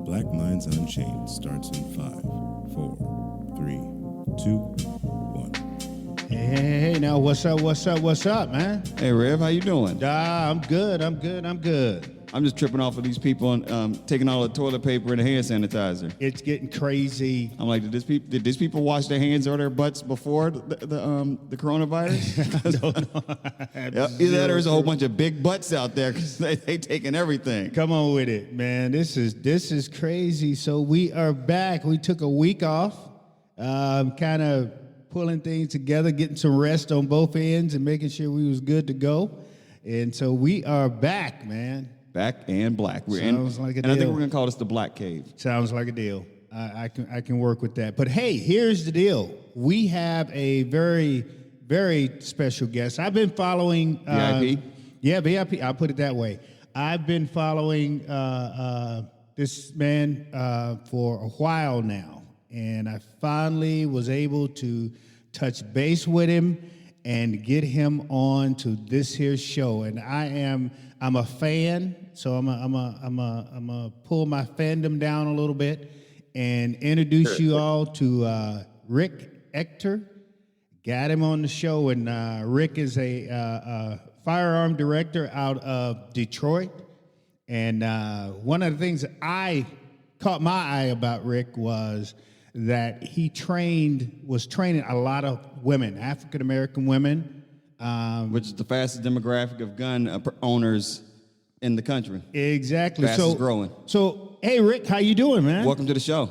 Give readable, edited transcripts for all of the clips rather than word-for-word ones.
Black Minds Unchained starts in 5, 4, 3, 2, 1. Hey, now what's up, man? Hey, Rev, how you doing? I'm good. I'm just tripping off of these people taking all the toilet paper and the hand sanitizer. It's getting crazy. I'm like, did these people wash their hands or their butts before the coronavirus? No. Either that or there's a whole bunch of big butts out there because they taking everything. Come on with it, man. This is crazy. So we are back. We took a week off, kind of pulling things together, getting some rest on both ends and making sure we was good to go. And so we are back, man. Back and black. Sounds like a and deal. I think we're gonna call this the Black Cave. Sounds like a deal. I can work with that. But hey, here's the deal. We have a very, very special guest. I've been following VIP? Yeah, VIP. I'll put it that way. I've been following this man for a while now, and I finally was able to touch base with him and get him on to this here show. And I'm a fan, so I'm a pull my fandom down a little bit and introduce you all to Rick Ector. Got him on the show, and Rick is a firearm director out of Detroit. And one of the things that I caught my eye about Rick was that he was training a lot of women, African American women. Which is the fastest demographic of gun owners in the country. Exactly. Fastest growing. So, hey, Rick, how you doing, man? Welcome to the show.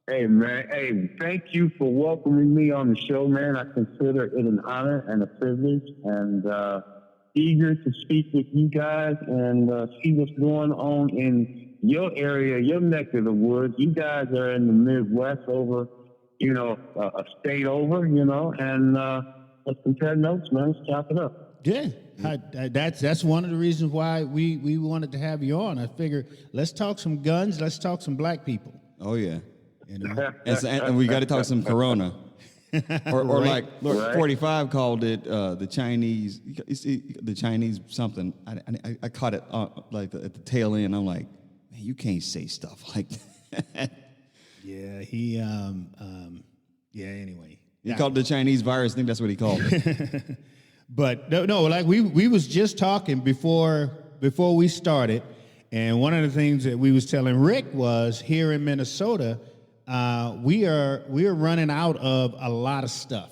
Hey, man. Hey, thank you for welcoming me on the show, man. I consider it an honor and a privilege, and eager to speak with you guys and see what's going on in your area, your neck of the woods. You guys are in the Midwest over, a state over, and let's compare notes, man. Let's chop it up. Yeah, that's one of the reasons why we wanted to have you on. I figured let's talk some guns, let's talk some black people. Oh yeah, and we got to talk some Corona, or Right. like Lord 45 called it the Chinese. You see, the Chinese something. I caught it at the tail end. I'm like, man, you can't say stuff like that. Yeah, anyway. He called it the Chinese virus. I think that's what he called it. But no, like we was just talking before we started, and one of the things that we was telling Rick was here in Minnesota, we are running out of a lot of stuff.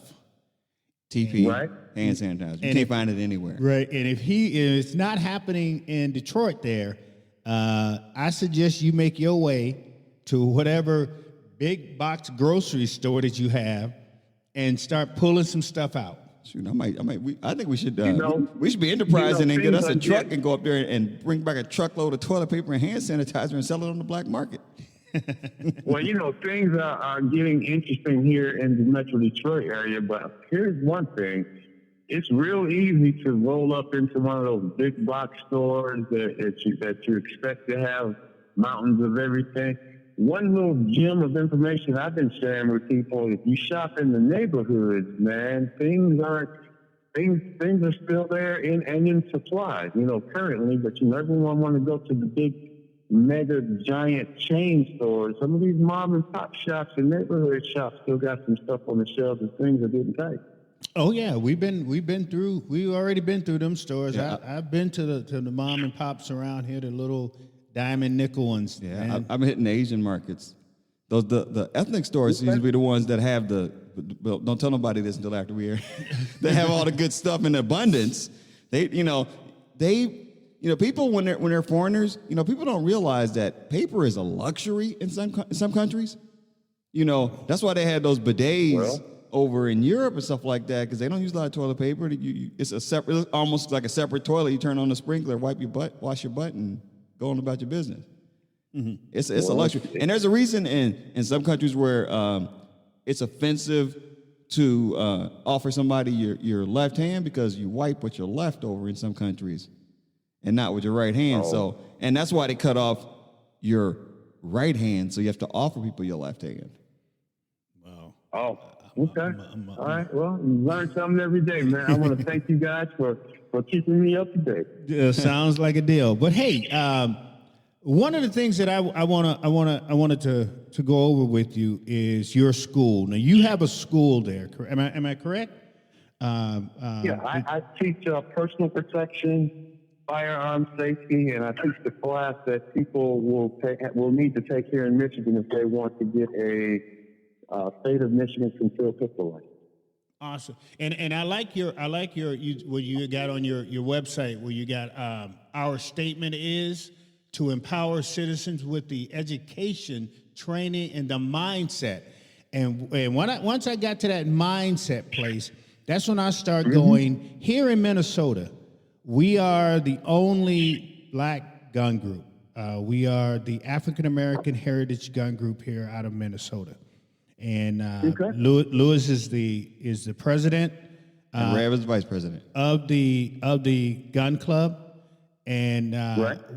TP, Right. hand sanitizer. You can't find it anywhere. Right, and if it's not happening in Detroit there, I suggest you make your way to whatever big box grocery store that you have and start pulling some stuff out. Shoot, I think we should. We should be you enterprising know, and get us a things truck like and go up there and bring back a truckload of toilet paper and hand sanitizer and sell it on the black market. Well, things are getting interesting here in the Metro Detroit area, but here's one thing. It's real easy to roll up into one of those big box stores that you expect to have mountains of everything. One little gem of information I've been sharing with people: if you shop in the neighborhoods, man, things are still there in supply, currently. But everyone want to go to the big, mega, giant chain stores. Some of these mom and pop shops and neighborhood shops still got some stuff on the shelves, and things are getting tight. Oh yeah, we've already been through them stores. Yeah, I've been to the mom and pops around here, the little diamond nickel ones. Yeah, I've been hitting the Asian markets. Those the ethnic stores seem to be the ones that have well, don't tell nobody this until after we're here. They have all the good stuff in abundance. People when they're foreigners, people don't realize that paper is a luxury in some countries. That's why they had those bidets over in Europe and stuff like that, because they don't use a lot of toilet paper. It's almost like a separate toilet. You turn on the sprinkler, wipe your butt, wash your butt, and go on about your business. Mm-hmm. It's a luxury, and there's a reason in some countries where it's offensive to offer somebody your left hand, because you wipe with your left over in some countries, and not with your right hand. So, and that's why they cut off your right hand, so you have to offer people your left hand. Wow. Oh, okay. All right. Well, you learn something every day, man. I want to thank you guys for keeping me up to date. Sounds like a deal. But hey, One of the things that I wanted to go over with you is your school. Now you have a school there. Am I correct? Yeah, I teach personal protection, firearm safety, and I teach the class that people will need to take here in Michigan if they want to get a state of Michigan concealed pistol license. Awesome. And I like your what you got on your website where you got our statement is to empower citizens with the education, training, and the mindset. And once I got to that mindset place, that's when I start going, here in Minnesota, we are the only black gun group. We are the African American Heritage Gun Group here out of Minnesota. And Louis is the president. And Rev is vice president of the gun club. And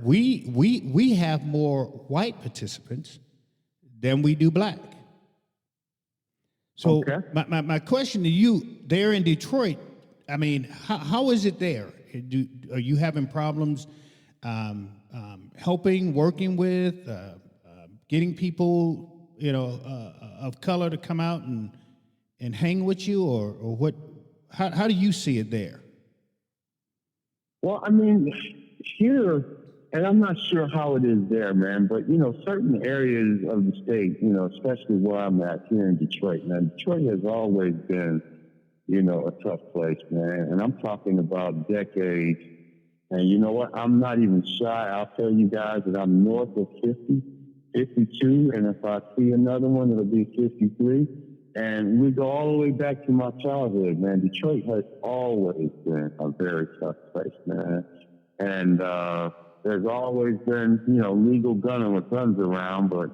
we have more white participants than we do black. So my question to you, there in Detroit, I mean, how is it there? Are you having problems helping, working with, getting people, of color to come out and hang with you, or what? How do you see it there? Well, I mean, here, and I'm not sure how it is there, man, but, certain areas of the state, especially where I'm at here in Detroit, man, Detroit has always been, a tough place, man. And I'm talking about decades. And you know what? I'm not even shy. I'll tell you guys that I'm north of 50, 52, and if I see another one, it'll be 53. And we go all the way back to my childhood, man. Detroit has always been a very tough place, man. And there's always been, legal gunning with guns around, but,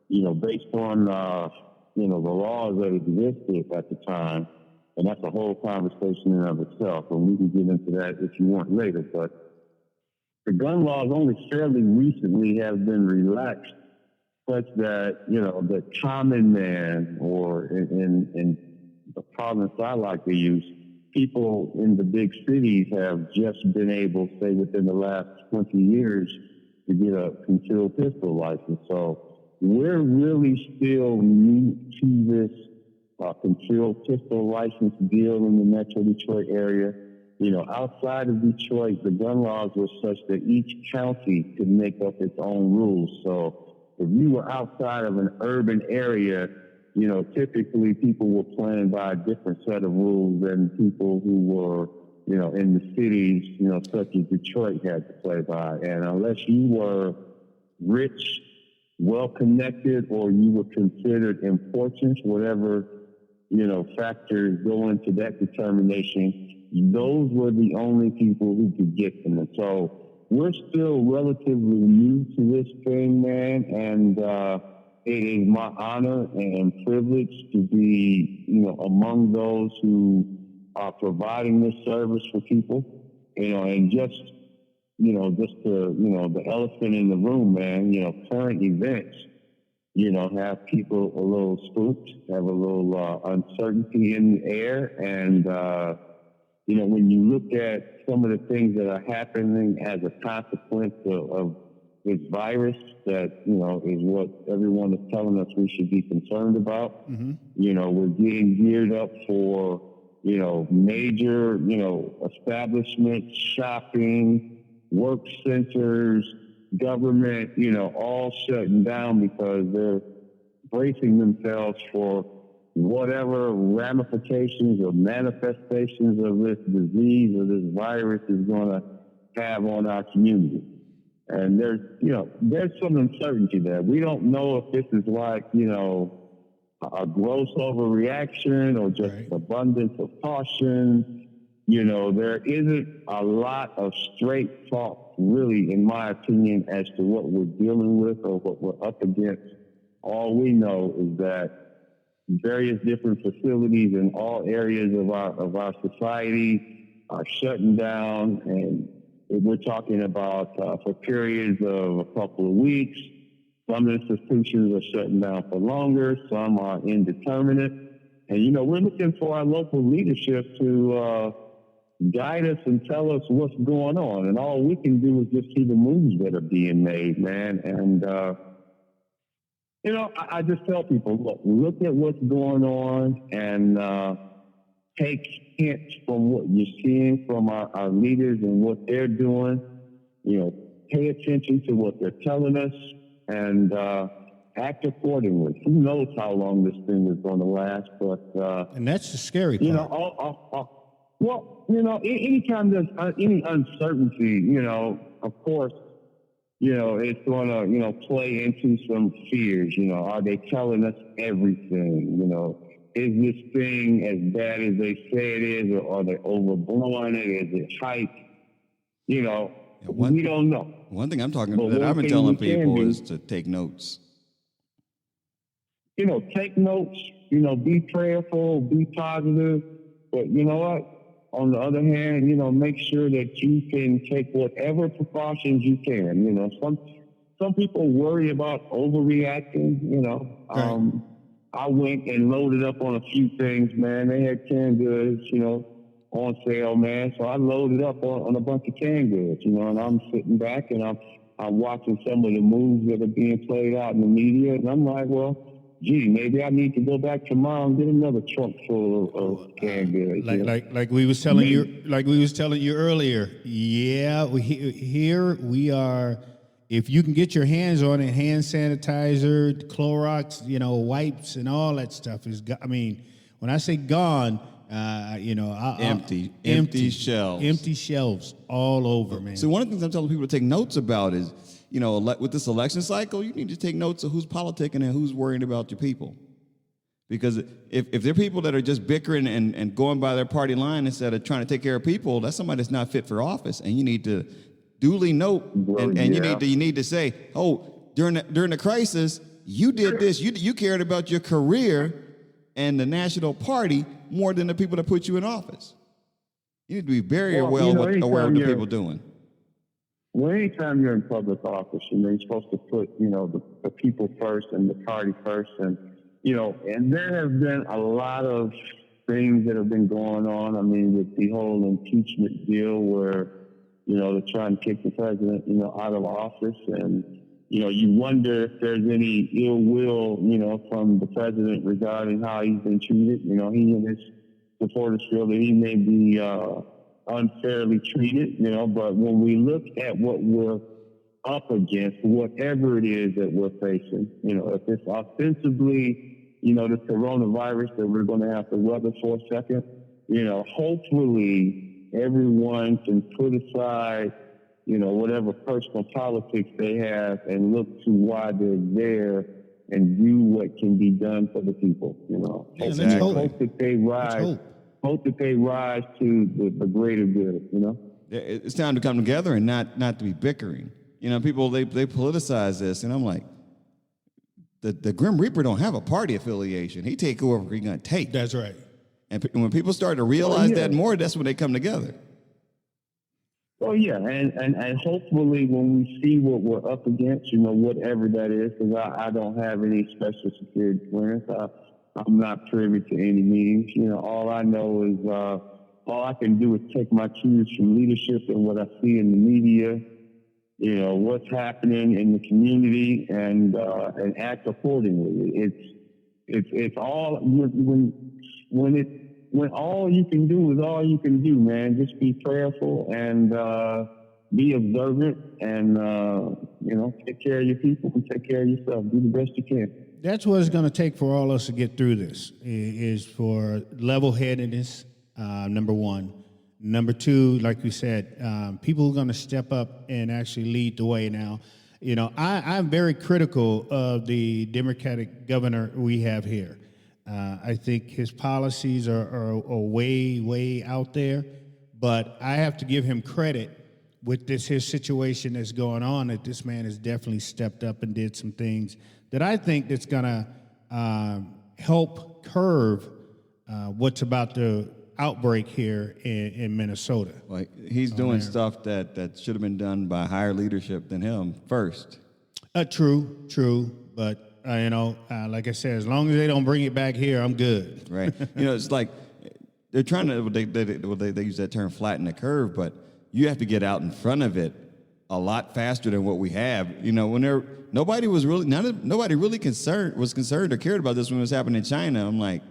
based on, the laws that existed at the time, and that's a whole conversation in and of itself, and we can get into that if you want later, but the gun laws only fairly recently have been relaxed such that, the common man, or in the province I like to use, people in the big cities have just been able, say within the last 20 years, to get a concealed pistol license. So we're really still new to this concealed pistol license deal in the Metro Detroit area. Outside of Detroit, the gun laws were such that each county could make up its own rules. So if you were outside of an urban area, typically people were playing by a different set of rules than people who were, in the cities, such as Detroit had to play by. And unless you were rich, well-connected, or you were considered important, whatever, factors go into that determination, those were the only people who could get them. And so we're still relatively new to this thing, man, and it is my honor and privilege to be, among those who are providing this service for people, and just the elephant in the room, man, current events, have people a little spooked, have a little uncertainty in the air. And, when you look at some of the things that are happening as a consequence of this virus that, is what everyone is telling us we should be concerned about. Mm-hmm. We're getting geared up for, major, establishments, shopping, work centers, government, all shutting down because they're bracing themselves for whatever ramifications or manifestations of this disease or this virus is going to have on our community. And there's some uncertainty there. We don't know if this is like, a gross overreaction or just abundance of caution. There isn't a lot of straight talk, really, in my opinion, as to what we're dealing with or what we're up against. All we know is that various different facilities in all areas of our society are shutting down, and we're talking about for periods of a couple of weeks. Some institutions are shutting down for longer. Some are indeterminate. And, we're looking for our local leadership to, guide us and tell us what's going on. And all we can do is just see the moves that are being made, man. And, I just tell people, look at what's going on and take hints from what you're seeing from our leaders and what they're doing. Pay attention to what they're telling us and act accordingly. Who knows how long this thing is going to last? But and that's the scary part. Anytime there's any uncertainty, of course, it's going to, play into some fears. Are they telling us everything? Is this thing as bad as they say it is, or are they overblowing it? Is it hype? We don't know. One thing I've been telling people is to take notes. Take notes, be prayerful, be positive. But you know what? On the other hand, make sure that you can take whatever precautions you can. Some people worry about overreacting, Right. I went and loaded up on a few things, man. They had canned goods, on sale, man. So I loaded up on a bunch of canned goods, and I'm sitting back and I'm watching some of the moves that are being played out in the media. And I'm like, well, gee, maybe I need to go back tomorrow and get another trunk full of canned goods. Like we was telling you earlier. Yeah, here we are. If you can get your hands on it, hand sanitizer, Clorox, wipes, and all that stuff is. When I say gone, Empty shelves. Empty shelves all over, man. So one of the things I'm telling people to take notes about is, with this election cycle, you need to take notes of who's politicking and who's worrying about your people. Because if there are people that are just bickering and going by their party line instead of trying to take care of people, that's somebody that's not fit for office. And you need to duly note, you need to say, during the crisis, you did this. You cared about your career and the national party more than the people that put you in office. You need to be very aware of what the people doing. Well, anytime you're in public office, you're supposed to put, the people first and the party first. And, and there have been a lot of things that have been going on. With the whole impeachment deal where, they're trying to kick the president, out of office. And, you wonder if there's any ill will, from the president regarding how he's been treated. He and his supporters feel that he may be unfairly treated, but when we look at what we're up against, whatever it is that we're facing, if it's ostensibly, the coronavirus that we're going to have to weather for a second, hopefully everyone can put aside, whatever personal politics they have and look to why they're there and do what can be done for the people, Exactly. Hope that they rise. Hope that they rise to the greater good, It's time to come together and not to be bickering. People, they politicize this, and I'm like, the Grim Reaper don't have a party affiliation. He take whoever he's going to take. That's right. And when people start to realize that more, that's when they come together. Well, yeah, and hopefully when we see what we're up against, whatever that is, because I don't have any special security clearance. I'm not privy to any meetings. All I know is all I can do is take my cues from leadership and what I see in the media, what's happening in the community, and act accordingly. It's all when all you can do is all you can do, man. Just be prayerful and be observant, and take care of your people and take care of yourself. Do the best you can. That's what it's going to take for all us to get through this, is for level-headedness, number one. Number two, like you said, people are going to step up and actually lead the way now. I'm very critical of the Democratic governor we have here. I think his policies are way, way out there, but I have to give him credit with his situation that's going on, that this man has definitely stepped up and did some things that I think that's going to help curb what's about to outbreak here in Minnesota. Like, he's doing stuff that should have been done by higher leadership than him first. True, but like I said, as long as they don't bring it back here, I'm good. Right. It's like they're trying to, they use that term flatten the curve, but you have to get out in front of it a lot faster than what we have. You know, when nobody was really concerned or cared about this when it was happening in China. I'm like,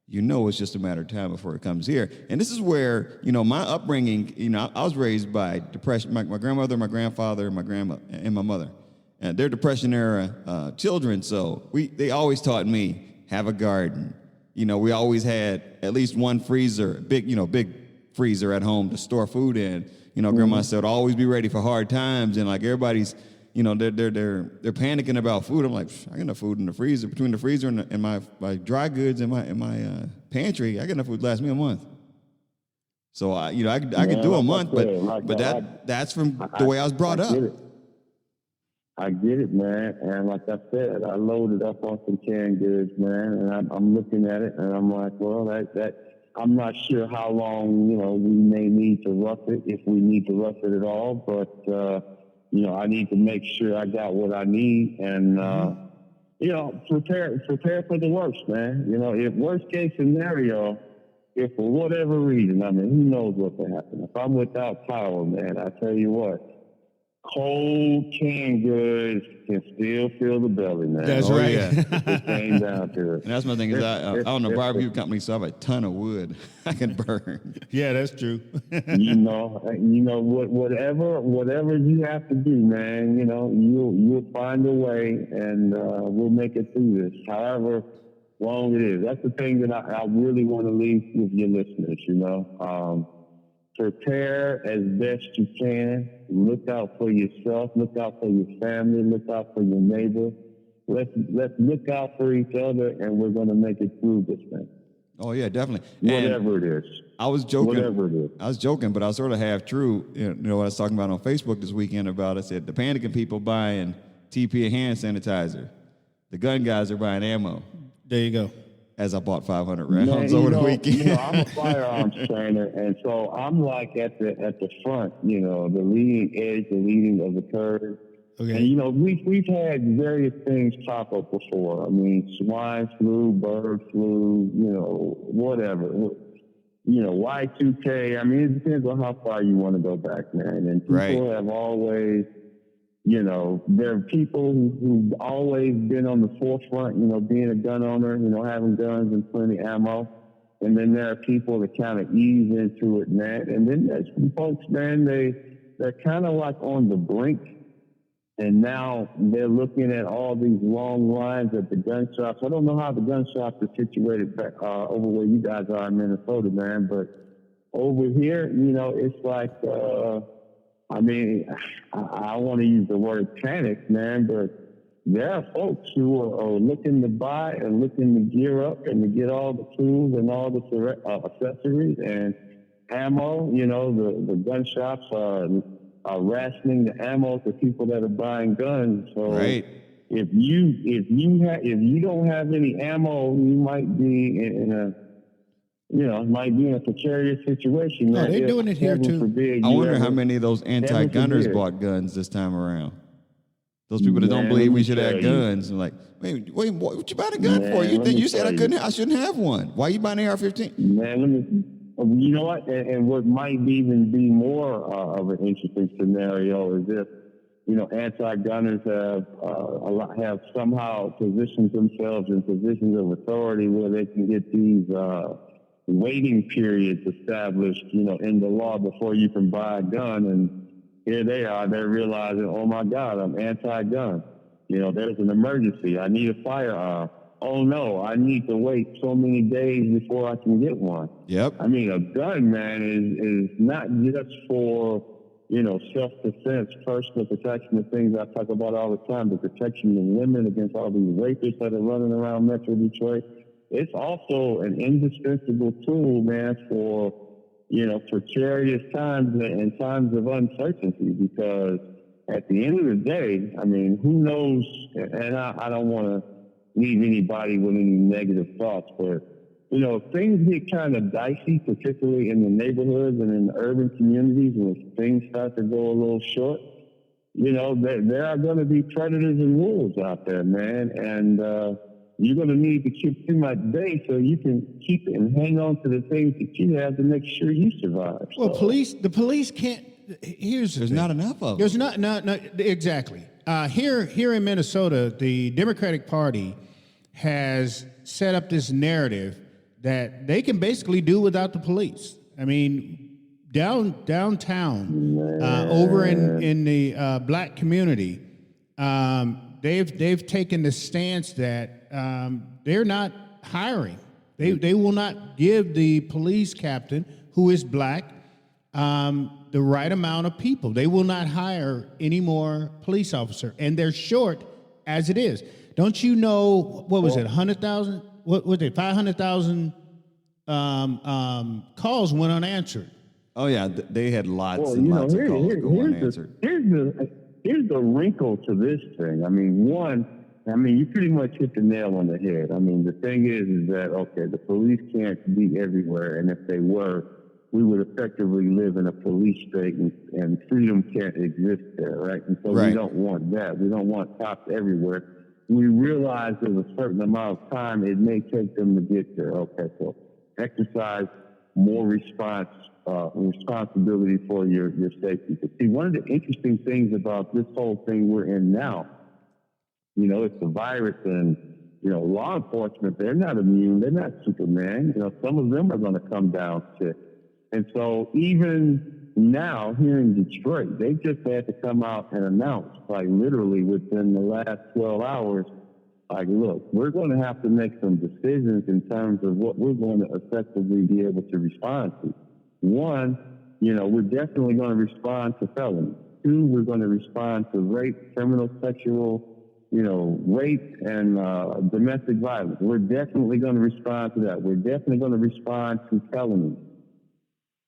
you know, it's just a matter of time before it comes here. And this is where, you know, my upbringing, you know, I was raised by depression. My grandmother, my grandfather, my grandma, and my mother. And they're Depression era children, so they always taught me, have a garden. You know, we always had at least one freezer, big freezer at home to store food in. You know, Grandma said, always be ready for hard times, and like everybody's, you know, they're panicking about food. I'm like, I got enough food in the freezer, between the freezer and my dry goods and my pantry. I got enough food to last me a month. So I could do a month, but that's from the way I was brought up. I get it, man. And like I said, I loaded up on some canned goods, man, and I'm looking at it, and I'm like, well, that I'm not sure how long, you know, we may need to rough it, if we need to rough it at all, but, you know, I need to make sure I got what I need and, you know, prepare for the worst, man. You know, if worst case scenario, if for whatever reason, I mean, who knows what could happen. If I'm without power, man, I tell you what, cold canned goods can still fill the belly, man. That's right. Yeah. It came down to it. And that's my thing is I own a barbecue company, so I have a ton of wood I can burn. Yeah, that's true. you know whatever you have to do, man. You know, you'll find a way, and we'll make it through this. However long it is. That's the thing that I really want to leave with your listeners. You know. Prepare as best you can. Look out for yourself. Look out for your family. Look out for your neighbor. Let's look out for each other, and we're going to make it through this thing. Oh yeah, definitely. Whatever it is. I was joking. Whatever it is. I was joking, but I was sort of half true. You know what I was talking about on Facebook this weekend about? I said the panicking people buying TP and hand sanitizer. The gun guys are buying ammo. There you go. As I bought 500 rounds over the weekend. You know, I'm a firearms trainer, and so I'm like at the front, you know, the leading edge, the leading of the curve. Okay. And, you know, we've had various things pop up before. I mean, swine flu, bird flu, you know, whatever. You know, Y2K. I mean, it depends on how far you want to go back, man. And people have always... You know, there are people who've always been on the forefront, you know, being a gun owner, you know, having guns and plenty of ammo. And then there are people that kind of ease into it, man. And then there's some folks, man, they're kind of like on the brink. And now they're looking at all these long lines at the gun shops. I don't know how the gun shops are situated back, over where you guys are in Minnesota, man. But over here, you know, it's like... I mean, I want to use the word panic, man, but there are folks who are looking to buy and looking to gear up and to get all the tools and all the accessories and ammo. You know, the gun shops are rationing the ammo to people that are buying guns. So if you don't have any ammo, you might be in a precarious situation. No, they're doing it here too. I wonder how many of those anti-gunners bought guns this time around. Those people that don't believe we should have guns. And like, wait, what you buying a gun for? You said I shouldn't have one. Why are you buying an AR-15? Man, you know what? And what might even be more of an interesting scenario is if, you know, anti-gunners have somehow positioned themselves in positions of authority where they can get these waiting periods established, you know, in the law before you can buy a gun. And here they are, they're realizing, oh my God, I'm anti-gun. You know, there's an emergency. I need a firearm. Oh no, I need to wait so many days before I can get one. Yep. I mean, a gun, man, is not just for, you know, self-defense, personal protection, the things I talk about all the time, the protection of women against all these rapists that are running around Metro Detroit. It's also an indispensable tool, man, for, you know, precarious times and times of uncertainty, because at the end of the day, I mean, who knows, and I don't want to leave anybody with any negative thoughts, but, you know, things get kind of dicey, particularly in the neighborhoods and in the urban communities, when things start to go a little short. You know, there are going to be predators and wolves out there, man, and you're going to need to keep too much base so you can keep it and hang on to the things that you have to make sure you survive. Well, So, the police can't. Here's the There's thing. not enough of them. There's not exactly. Here in Minnesota, the Democratic Party has set up this narrative that they can basically do without the police. I mean, downtown, over in the black community, they've taken the stance that they're not hiring. They will not give the police captain, who is black, the right amount of people. They will not hire any more police officer, and they're short as it is. Don't you know, what was it, 100,000? What was it, 500,000 calls went unanswered? Oh yeah, they had lots well, and you know, lots of calls go here's unanswered. here's the wrinkle to this thing. I mean, you pretty much hit the nail on the head. I mean, the thing is that, okay, the police can't be everywhere, and if they were, we would effectively live in a police state, and freedom can't exist there, right? And so we don't want that. We don't want cops everywhere. We realize there's a certain amount of time it may take them to get there. Okay, so exercise more responsibility for your safety. But see, one of the interesting things about this whole thing we're in now, you know, it's the virus, and, you know, law enforcement, they're not immune. They're not Superman. You know, some of them are going to come down sick. And so even now here in Detroit, they just had to come out and announce, like literally within the last 12 hours, like, look, we're going to have to make some decisions in terms of what we're going to effectively be able to respond to. One, you know, we're definitely going to respond to felonies. Two, we're going to respond to rape, criminal, sexual, you know, rape and domestic violence. We're definitely going to respond to that. We're definitely going to respond to felonies.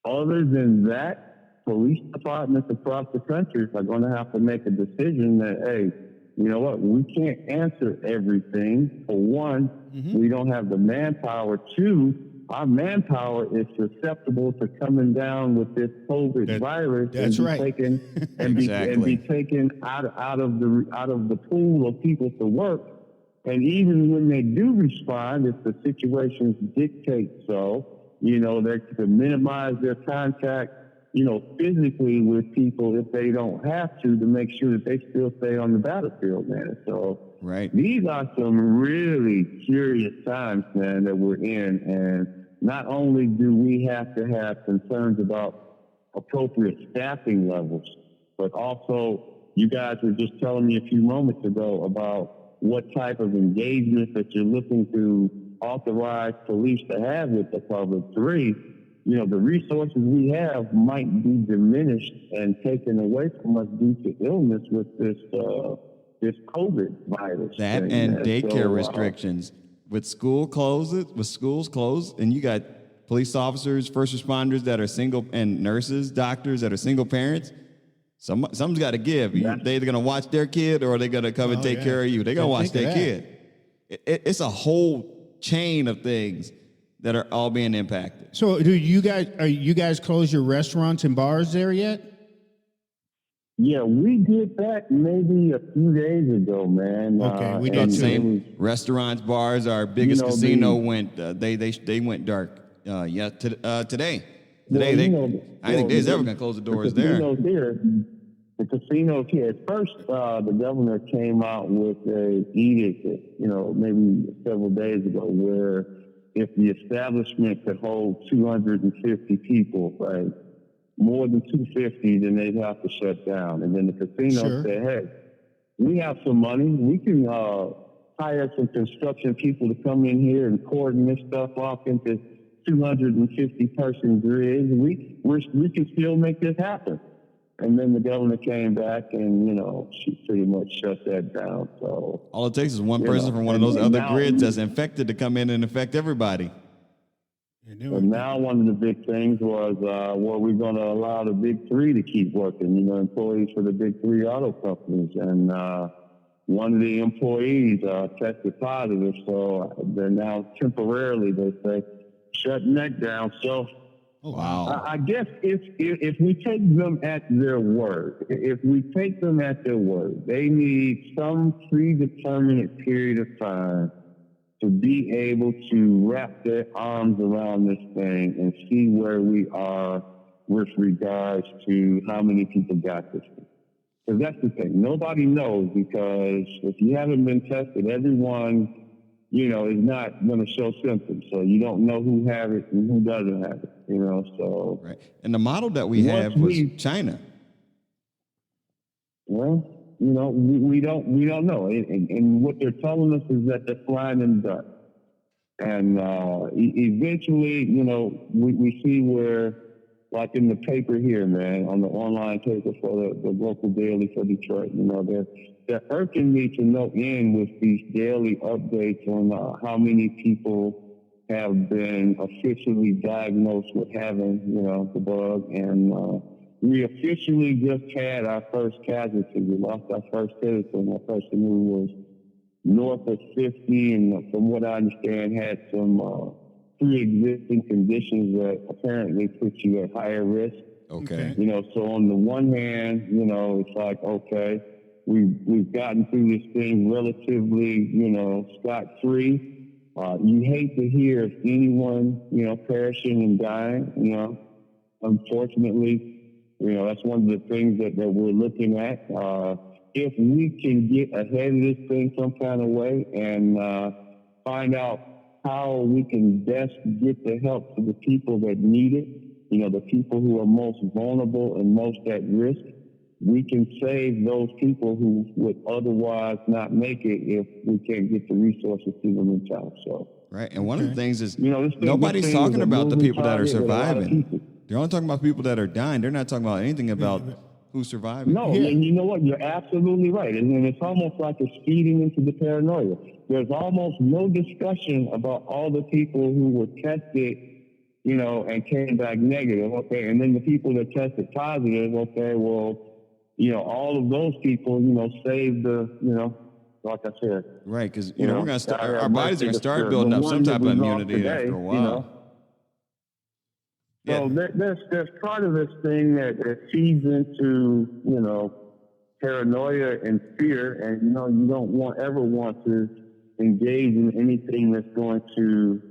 Other than that, police departments across the country are going to have to make a decision that, hey, you know what, we can't answer everything. For one, we don't have the manpower. Two, our manpower is susceptible to coming down with this COVID virus that's and be right. taken and be taken out of the pool of people to work. And even when they do respond, if the situations dictate so, you know, they're to minimize their contact, you know, physically with people if they don't have to make sure that they still stay on the battlefield, man. So these are some really curious times, man, that we're in. And not only do we have to have concerns about appropriate staffing levels, but also you guys were just telling me a few moments ago about what type of engagement that you're looking to authorize police to have with the public. Three, you know, the resources we have might be diminished and taken away from us due to illness with this COVID virus. That thing, and man. daycare restrictions. With schools closed, and you got police officers, first responders that are single, and nurses, doctors that are single parents. Something's got to give. They're either going to watch their kid or they're going to come and take care of you. They're going to watch their kid. It's a whole chain of things that are all being impacted. So, are you guys close your restaurants and bars there yet? Yeah, we did that maybe a few days ago, man. Okay, we did too. Restaurants, bars, our biggest casino went. They went dark. Today. I think they're ever going to close the doors there. The casinos here. At first, the governor came out with a edict, you know, maybe several days ago, where if the establishment could hold 250 people, right, more than 250, then they'd have to shut down. And then the casino said, hey, we have some money. We can hire some construction people to come in here and cordon this stuff off into 250-person grids. We can still make this happen. And then the governor came back and, you know, she pretty much shut that down. So all it takes is one person from one of those other grids that's infected to come in and infect everybody. And now one of the big things was, we're going to allow the big three to keep working, you know, employees for the big three auto companies. And one of the employees tested positive, so they're now temporarily, they say, shutting that down. So I guess if we take them at their word, they need some predetermined period of time to be able to wrap their arms around this thing and see where we are with regards to how many people got this thing. Because that's the thing. Nobody knows, because if you haven't been tested, everyone, is not going to show symptoms. So you don't know who have it and who doesn't have it, so. Right. And the model that we have was China. Well, we don't know. And what they're telling us is that they're flying in the dark. And eventually, we see where, like in the paper here, man, on the online paper for the local daily for Detroit, they're irking me to no end with these daily updates on how many people have been officially diagnosed with having, the bug. And we officially just had our first casualty. We lost our first citizen, a person who was north of 50, and from what I understand, had some pre-existing conditions that apparently put you at higher risk. Okay. So on the one hand, it's like, okay, we've gotten through this thing relatively, scot-free. You hate to hear of anyone, perishing and dying, unfortunately. That's one of the things that we're looking at. If we can get ahead of this thing some kind of way and find out how we can best get the help to the people that need it, the people who are most vulnerable and most at risk, we can save those people who would otherwise not make it if we can't get the resources to them in time. So, right. And one of the things is this nobody's talking about the people that are surviving. People. They're only talking about people that are dying. They're not talking about anything about who's surviving. No, and you know what? You're absolutely right. And then it's almost like it's feeding into the paranoia. There's almost no discussion about all the people who were tested, and came back negative. Okay, and then the people that tested positive. Okay, well, all of those people, saved the, like I said. Right, because we're going to start. Our bodies are going to start building up some type of immunity today, after a while. So there's part of this thing that feeds into, paranoia and fear, and, you don't ever want to engage in anything that's going to,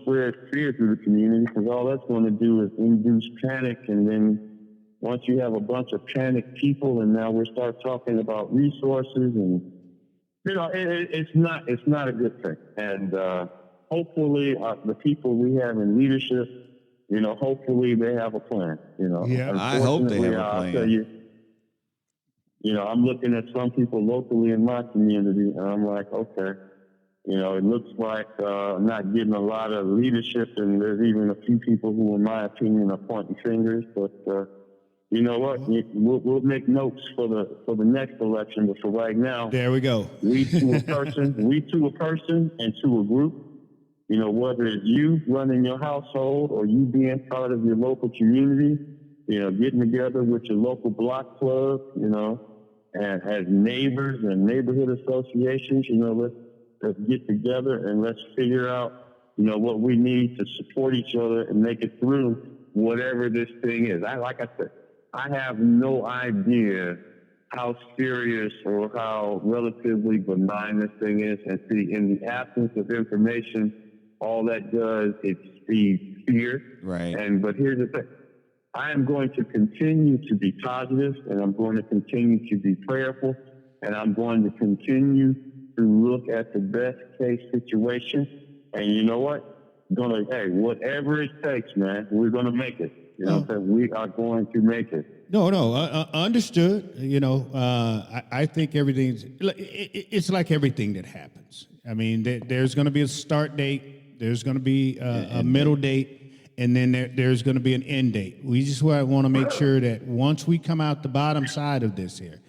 spread fear through the community, because all that's going to do is induce panic. And then once you have a bunch of panicked people, and now we start talking about resources, and, it's not a good thing. And hopefully the people we have in leadership, hopefully they have a plan. Yeah, I hope they have a plan. I'll tell you, I'm looking at some people locally in my community, and I'm like, okay, it looks like I'm not getting a lot of leadership, and there's even a few people who, in my opinion, are pointing fingers. But you know what? We'll make notes for the next election. But for right now, there we go. We to a person, and to a group. Whether it's you running your household or you being part of your local community, getting together with your local block club, and as neighbors and neighborhood associations, let's get together and let's figure out, what we need to support each other and make it through whatever this thing is. Like I said, I have no idea how serious or how relatively benign this thing is. And see, in the absence of information, all that does is feed fear. Right. But here's the thing. I am going to continue to be positive, and I'm going to continue to be prayerful, and I'm going to continue to look at the best case situation. And you know what? Whatever it takes, man, we're going to make it. We are going to make it. No, understood. I think it's like everything that happens. I mean, there's going to be a start date, there's going to be a middle date, and then there's going to be an end date. We just want to make sure that once we come out the bottom side of this here,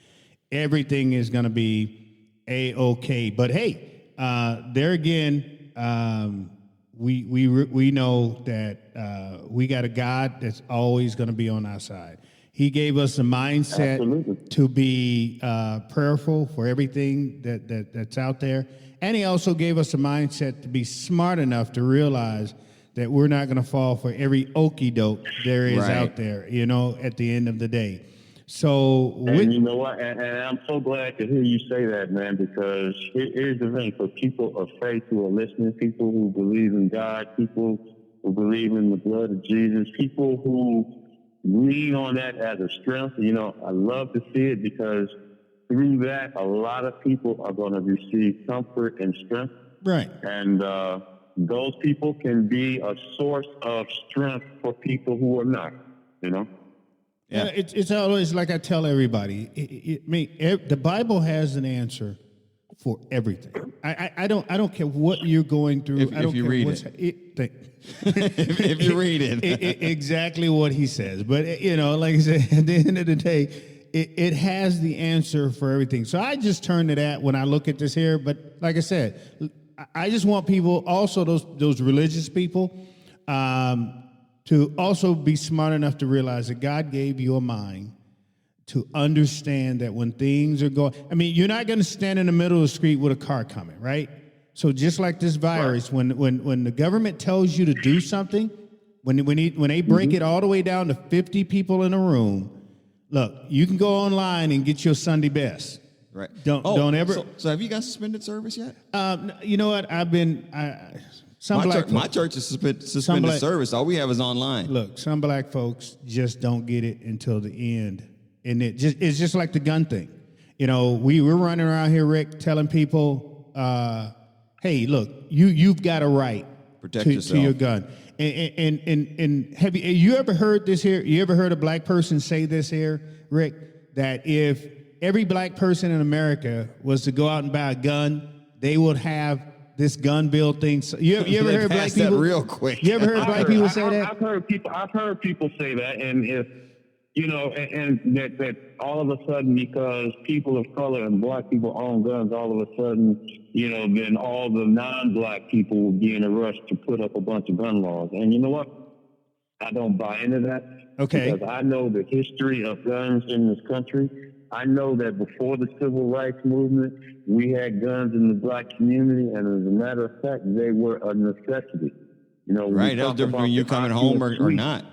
everything is going to be A-okay. But hey, there again, we know that we got a God that's always going to be on our side. He gave us a mindset to be prayerful for everything that's out there. And he also gave us a mindset to be smart enough to realize that we're not going to fall for every okie doke there is out there, at the end of the day. So, And you know what? And I'm so glad to hear you say that, man, because here's the thing. For people of faith who are listening, people who believe in God, people who believe in the blood of Jesus, people who lean on that as a strength, you know, I love to see it because through that, a lot of people are going to receive comfort and strength. right. And those people can be a source of strength for people who are not, you know? Yeah, it's always like I tell everybody. The Bible has an answer for everything. I don't care what you're going through. I don't you care read what's if you read it. Exactly what he says. But you know, like I said, at the end of the day, it has the answer for everything. So I just turn to that when I look at this here. But like I said, I just want people, also those religious people, to also be smart enough to realize that God gave you a mind to understand that when things are going, I mean, you're not going to stand in the middle of the street with a car coming, right? So just like this virus, when the government tells you to do something, when they break it all the way down to 50 people in a room, look, you can go online and get your Sunday best. Right. Don't ever. So have you guys suspended service yet? You know what? My church is suspended service. All we have is online. Look, some black folks just don't get it until the end, and it's just like the gun thing. You know, we're running around here, Rick, telling people, "Hey, look, you've got a right Protect to yourself. your gun." And have you ever heard this here? You ever heard a black person say this here, Rick? That if every black person in America was to go out and buy a gun, they would have this gun bill thing. So you ever heard black people that real quick? You ever heard black people say that? I've heard people say that, and if you know, and that all of a sudden, because people of color and black people own guns, all of a sudden, you know, then all the non-black people will be in a rush to put up a bunch of gun laws. And you know what? I don't buy into that. Okay. Because I know the history of guns in this country. I know that before the civil rights movement, we had guns in the black community, and as a matter of fact, they were a necessity. You know, Right, that was different between you coming home or not.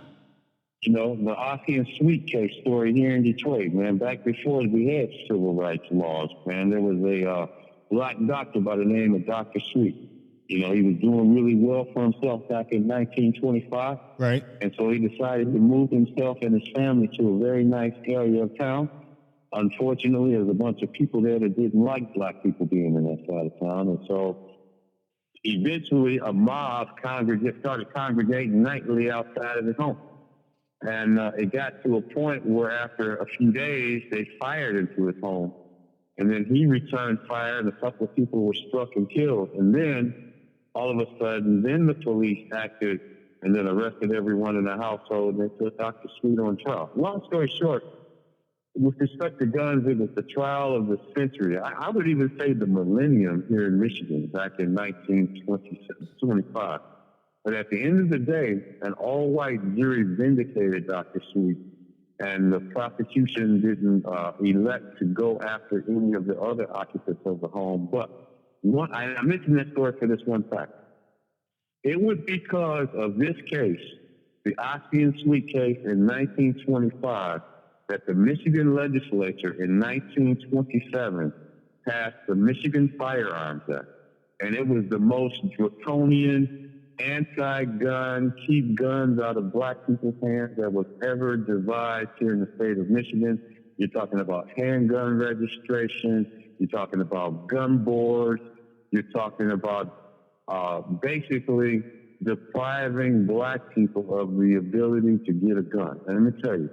You know, the Ossie and Sweet case story here in Detroit, man. Back before we had civil rights laws, man, there was a black doctor by the name of Dr. Sweet. You know, he was doing really well for himself back in 1925. Right. And so he decided to move himself and his family to a very nice area of town. Unfortunately, there's a bunch of people there that didn't like black people being in that side of town. And so eventually a mob started congregating nightly outside of his home. And it got to a point where after a few days, they fired into his home. And then he returned fire, and a couple of people were struck and killed. And then, all of a sudden, then the police acted and then arrested everyone in the household, and they put Dr. Sweet on trial. Long story short, with respect to guns, it was the trial of the century. I would even say the millennium here in Michigan back in 1925. But at the end of the day, an all-white jury vindicated Dr. Sweet, and the prosecution didn't elect to go after any of the other occupants of the home. But I mentioned that story for this one fact. It was because of this case, the Ossie and Sweet case in 1925, that the Michigan legislature in 1927 passed the Michigan Firearms Act. And it was the most draconian, anti-gun, keep guns out of black people's hands that was ever devised here in the state of Michigan. You're talking about handgun registration. You're talking about gun boards. You're talking about basically depriving black people of the ability to get a gun. And let me tell you,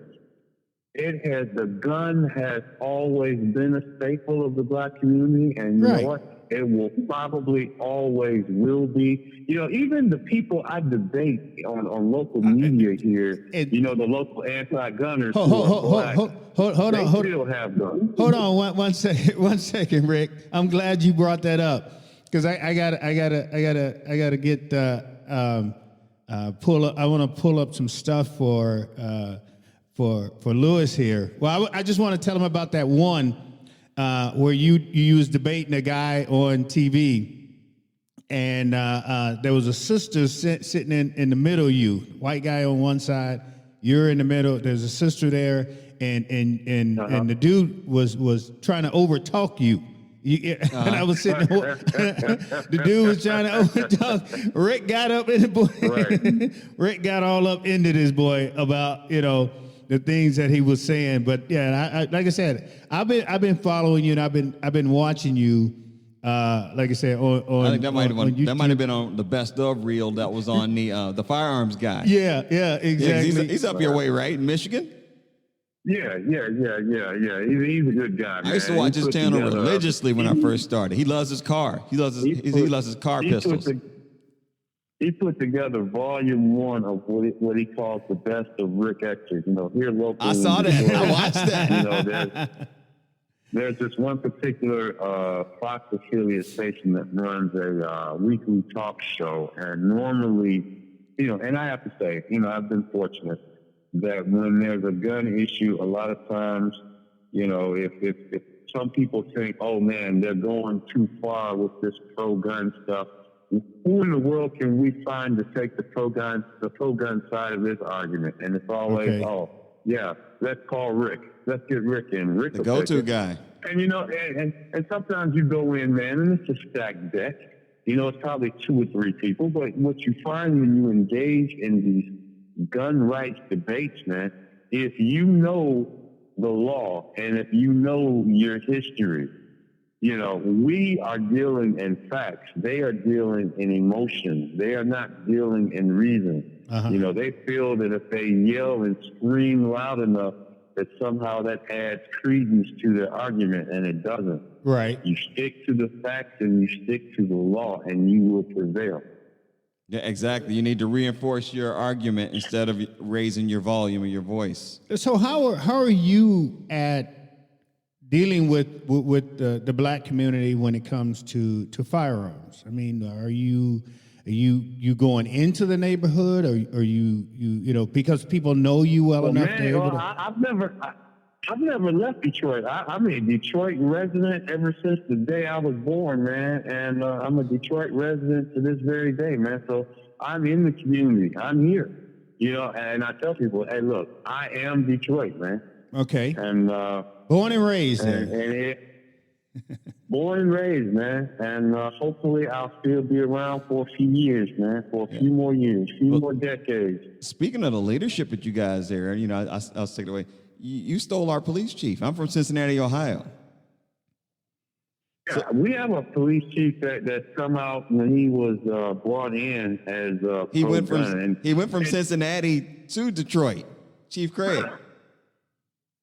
the gun has always been a staple of the black community, and you know what? It will probably always will be. You know, even the people I debate on local media here, you know, the local anti-gunners still have guns. Hold on one second, Rick. I'm glad you brought that up because I gotta get pull up. I want to pull up some stuff for Louis here. Well, I just want to tell him about that one where you was debating a guy on TV, and there was a sister sitting in the middle of you, white guy on one side, you're in the middle, there's a sister there, and the dude was trying to overtalk you. And I was sitting there, the dude was trying to overtalk. Rick got up in the boy. Right. Rick got all up into this boy about, the things that he was saying. But yeah, I like I said, I've been following you, and I've been watching you. Like I said, on I think that might have been YouTube. on the best of reel that was on the Firearms guy. Yeah, exactly. Yeah, he's up your way, right? In Michigan? Yeah. He's a good guy, man. I used to watch his channel religiously when I first started. He loves his car. He loves his car pistols. He put together volume 1 of what he calls the best of Rick Ector. Here locally. I saw that. I watched that. There's this one particular Fox affiliate station that runs a weekly talk show, and normally, and I have to say, I've been fortunate that when there's a gun issue, a lot of times, if some people think, oh man, they're going too far with this pro-gun stuff, who in the world can we find to take the pro-gun side of this argument? And it's always, let's call Rick. Let's get Rick in. Rick, the go-to guy. And and sometimes you go in, man, and it's a stacked deck. It's probably 2 or 3 people, but what you find when you engage in these gun rights debates, man, if you know the law and if you know your history, we are dealing in facts. They are dealing in emotions. They are not dealing in reason. Uh-huh. They feel that if they yell and scream loud enough, that somehow that adds credence to their argument, and it doesn't. Right. You stick to the facts and you stick to the law, and you will prevail. Yeah, exactly. You need to reinforce your argument instead of raising your volume of your voice. So how are you at dealing with the black community when it comes to firearms? I mean, are you going into the neighborhood, or are you because people know you well enough to be able to... I've never left Detroit. I'm a Detroit resident ever since the day I was born, man, and I'm a Detroit resident to this very day, man. So I'm in the community. I'm here, and I tell people, hey, look, I am Detroit, man. Okay. And born and raised born and raised, man, and hopefully I'll still be around for a few years, man, for a few more years, more decades. Speaking of the leadership that you guys there, I'll take it away. You stole our police chief. I'm from Cincinnati, Ohio. Yeah, we have a police chief that's come out when he was brought in as he went from Cincinnati to Detroit. Chief Craig.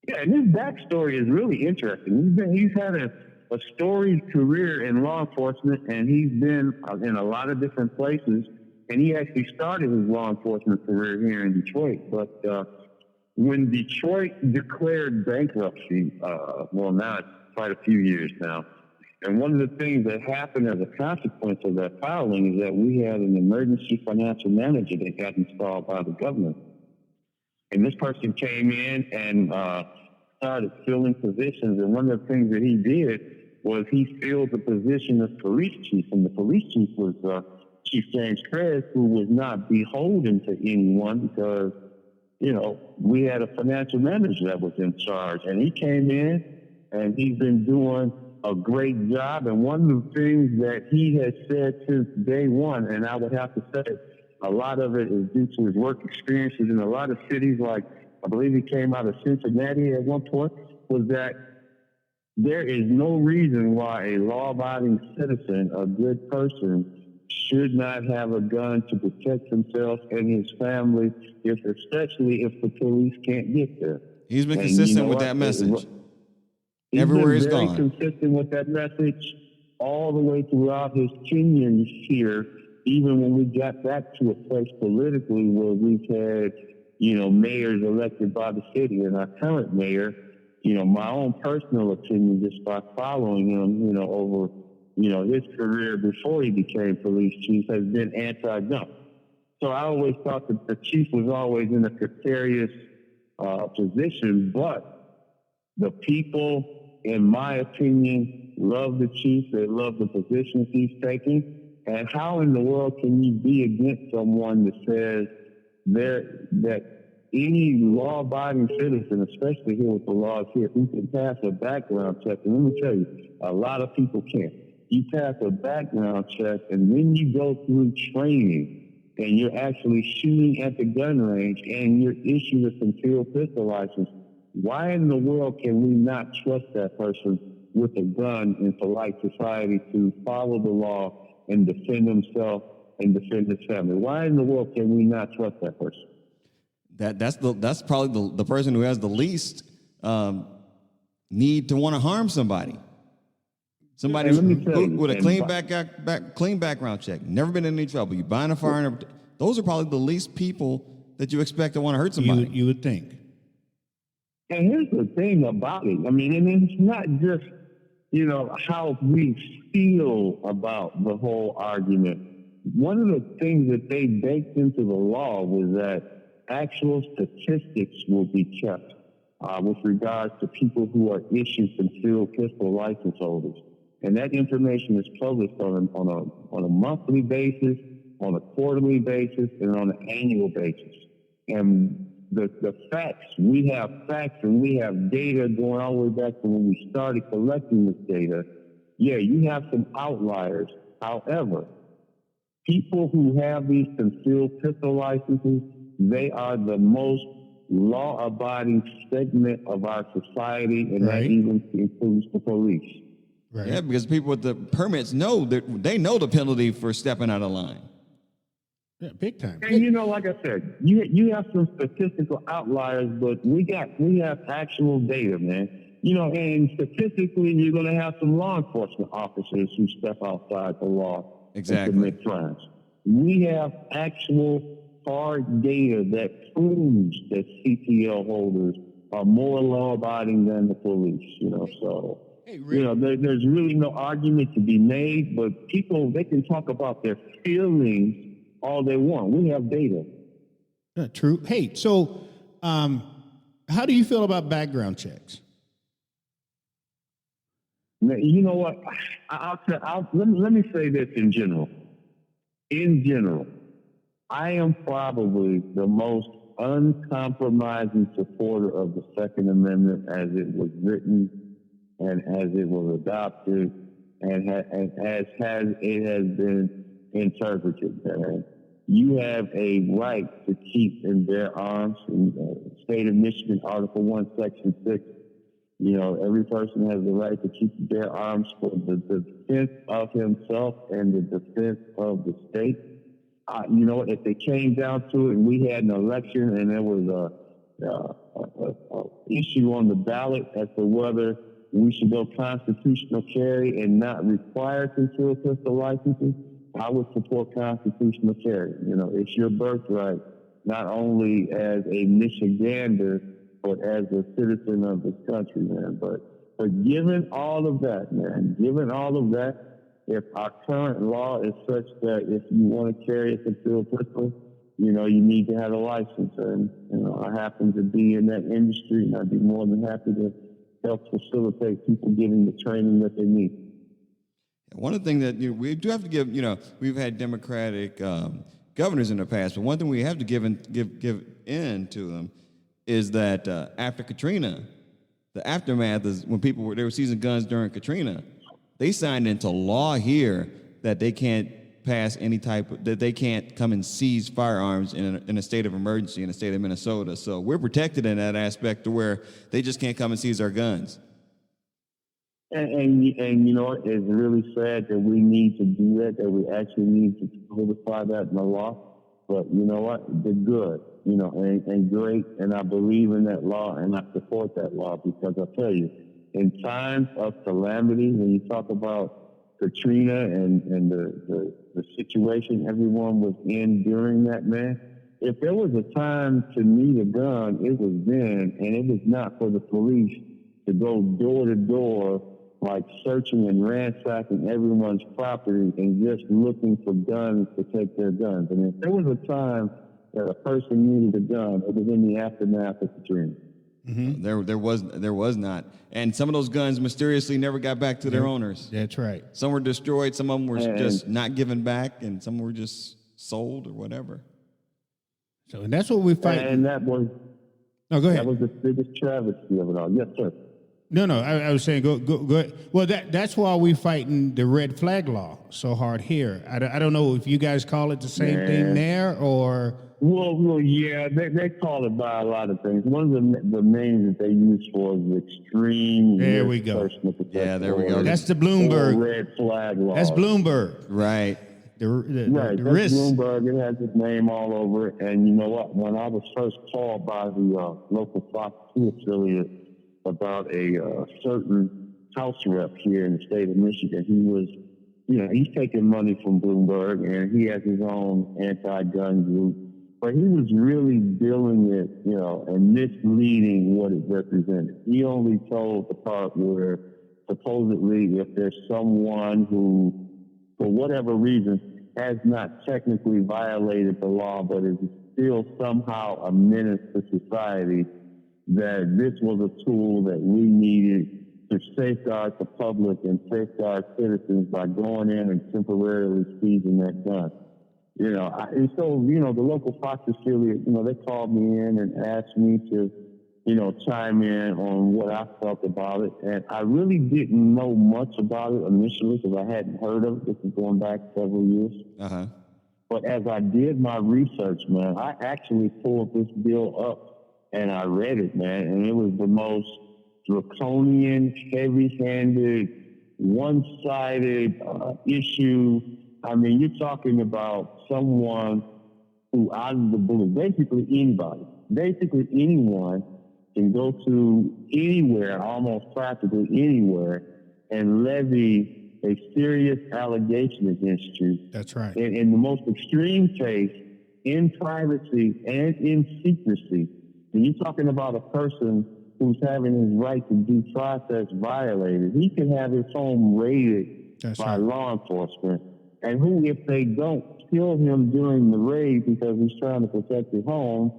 Yeah, and his backstory is really interesting. He's had a storied career in law enforcement, and he's been in a lot of different places. And he actually started his law enforcement career here in Detroit. But when Detroit declared bankruptcy, now it's quite a few years now, and one of the things that happened as a consequence of that filing is that we had an emergency financial manager that got installed by the government. And this person came in and started filling positions. And one of the things that he did was he filled the position of police chief. And the police chief was Chief James Craig, who was not beholden to anyone because, we had a financial manager that was in charge. And he came in and he's been doing a great job. And one of the things that he has said since day one, and I would have to say a lot of it is due to his work experiences in a lot of cities, like I believe he came out of Cincinnati at one point, was that there is no reason why a law-abiding citizen, a good person, should not have a gun to protect himself and his family, especially if the police can't get there. He's been consistent with that message. Everywhere he's gone. He's been very consistent with that message all the way throughout his tenure here, even when we got back to a place politically where we've had, mayors elected by the city, and our current mayor, my own personal opinion, just by following him, over, his career before he became police chief, has been anti-gun. So I always thought that the chief was always in a precarious position, but the people, in my opinion, love the chief. They love the positions he's taking. And how in the world can you be against someone that says that any law-abiding citizen, especially here with the laws here, who can pass a background check. And let me tell you, a lot of people can't. You pass a background check, and then you go through training, and you're actually shooting at the gun range, and you're issued a concealed pistol license. Why in the world can we not trust that person with a gun in polite society to follow the law and defend himself and defend his family? Why in the world can we not trust that person? That's probably the person who has the least need to want to harm somebody. Somebody with a clean background check, never been in any trouble. You buying a firearm, those are probably the least people that you expect to want to hurt somebody. You would think. And here's the thing about it. I mean, and it's not just, how we feel about the whole argument. One of the things that they baked into the law was that actual statistics will be kept with regards to people who are issued concealed pistol license holders. And that information is published on a monthly basis, on a quarterly basis, and on an annual basis. And the facts, we have facts and we have data going all the way back to when we started collecting this data. Yeah, you have some outliers. However, people who have these concealed pistol licenses, they are the most law-abiding segment of our society, and that even includes the police. Right. Yeah, because people with the permits know that they know the penalty for stepping out of line. Yeah, big time. And like I said, you have some statistical outliers, but we have actual data, man. And statistically, you're going to have some law enforcement officers who step outside the law and commit crimes. We have actual hard data that proves that CPL holders are more law-abiding than the police. So. Hey, there's really no argument to be made, but people, they can talk about their feelings all they want. We have data. True. Hey, so how do you feel about background checks? You know what? Let me say this in general. In general, I am probably the most uncompromising supporter of the Second Amendment as it was written and as it was adopted, and as it has been interpreted. You have a right to keep and bear arms. In the state of Michigan, Article 1, Section 6, every person has the right to keep and bear arms for the defense of himself and the defense of the state. If they came down to it and we had an election and there was a issue on the ballot as to whether we should go constitutional carry and not require concealed pistol licenses, I would support constitutional carry. It's your birthright, not only as a Michigander, but as a citizen of this country, man. But given all of that, if our current law is such that if you want to carry a concealed pistol, you need to have a license. And, I happen to be in that industry, and I'd be more than happy to help facilitate people getting the training that they need. One of the things that we do have to give, we've had Democratic governors in the past, but one thing we have to give in to them is that after Katrina, the aftermath is when they were seizing guns during Katrina, they signed into law here that they can't that they can't come and seize firearms in a state of emergency in the state of Minnesota. So we're protected in that aspect to where they just can't come and seize our guns. And it's really sad that we need to do that we actually need to codify that in the law. But you know what? They're good, and great. And I believe in that law and I support that law because I tell you, in times of calamity, when you talk about Katrina and the situation everyone was in during that, man, if there was a time to need a gun, it was then, and it was not for the police to go door to door, like searching and ransacking everyone's property and just looking for guns to take their guns. And if there was a time that a person needed a gun, it was in the aftermath of Katrina. Mm-hmm. There was not, and some of those guns mysteriously never got back to their owners. That's right. Some were destroyed, some of them were just not given back, and some were just sold or whatever. So, and that's what we fight. And that was No, go ahead. that was the biggest travesty of it all. Yes, sir. No, I was saying go ahead. Well, that's why we fighting the red flag law so hard here. I don't know if you guys call it the same thing there or. Well, yeah, they call it by a lot of things. One of the names that they use for is extreme. There we go. Yeah, there we go. That's the Bloomberg. Red flag law. That's Bloomberg. Right. Right, the that's risk. Bloomberg. It has his name all over it. And you know what? When I was first called by the local Fox 2 affiliate about a certain House rep here in the state of Michigan, he was, he's taking money from Bloomberg, and he has his own anti-gun group. But he was really billing it, and misleading what it represented. He only told the part where supposedly if there's someone who, for whatever reason, has not technically violated the law, but is still somehow a menace to society, that this was a tool that we needed to safeguard the public and safeguard citizens by going in and temporarily seizing that gun. And so, the local Fox affiliate, they called me in and asked me to, chime in on what I felt about it. And I really didn't know much about it initially because I hadn't heard of it. This is going back several years. Uh-huh. But as I did my research, man, I actually pulled this bill up and I read it, man. And it was the most draconian, heavy-handed, one-sided issue. I mean, you're talking about someone who, out of the blue, basically anyone can go to anywhere, almost practically anywhere, and levy a serious allegation against you. That's right. In the most extreme case, in privacy and in secrecy. And you're talking about a person who's having his right to due process violated. He can have his home raided by law enforcement. And who, if they don't kill him during the raid because he's trying to protect his home,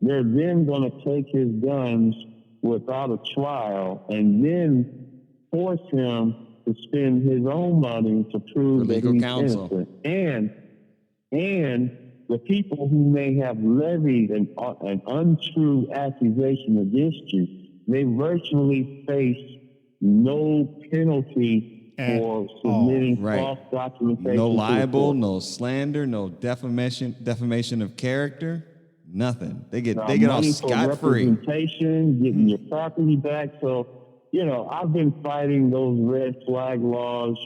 they're then going to take his guns without a trial and then force him to spend his own money to prove that he's innocent. And the people who may have levied an untrue accusation against you, they virtually face no penalty for submitting false documentation. No libel, no slander, no defamation of character, nothing. They get off scot-free. Representation, getting your property back. So, I've been fighting those red flag laws,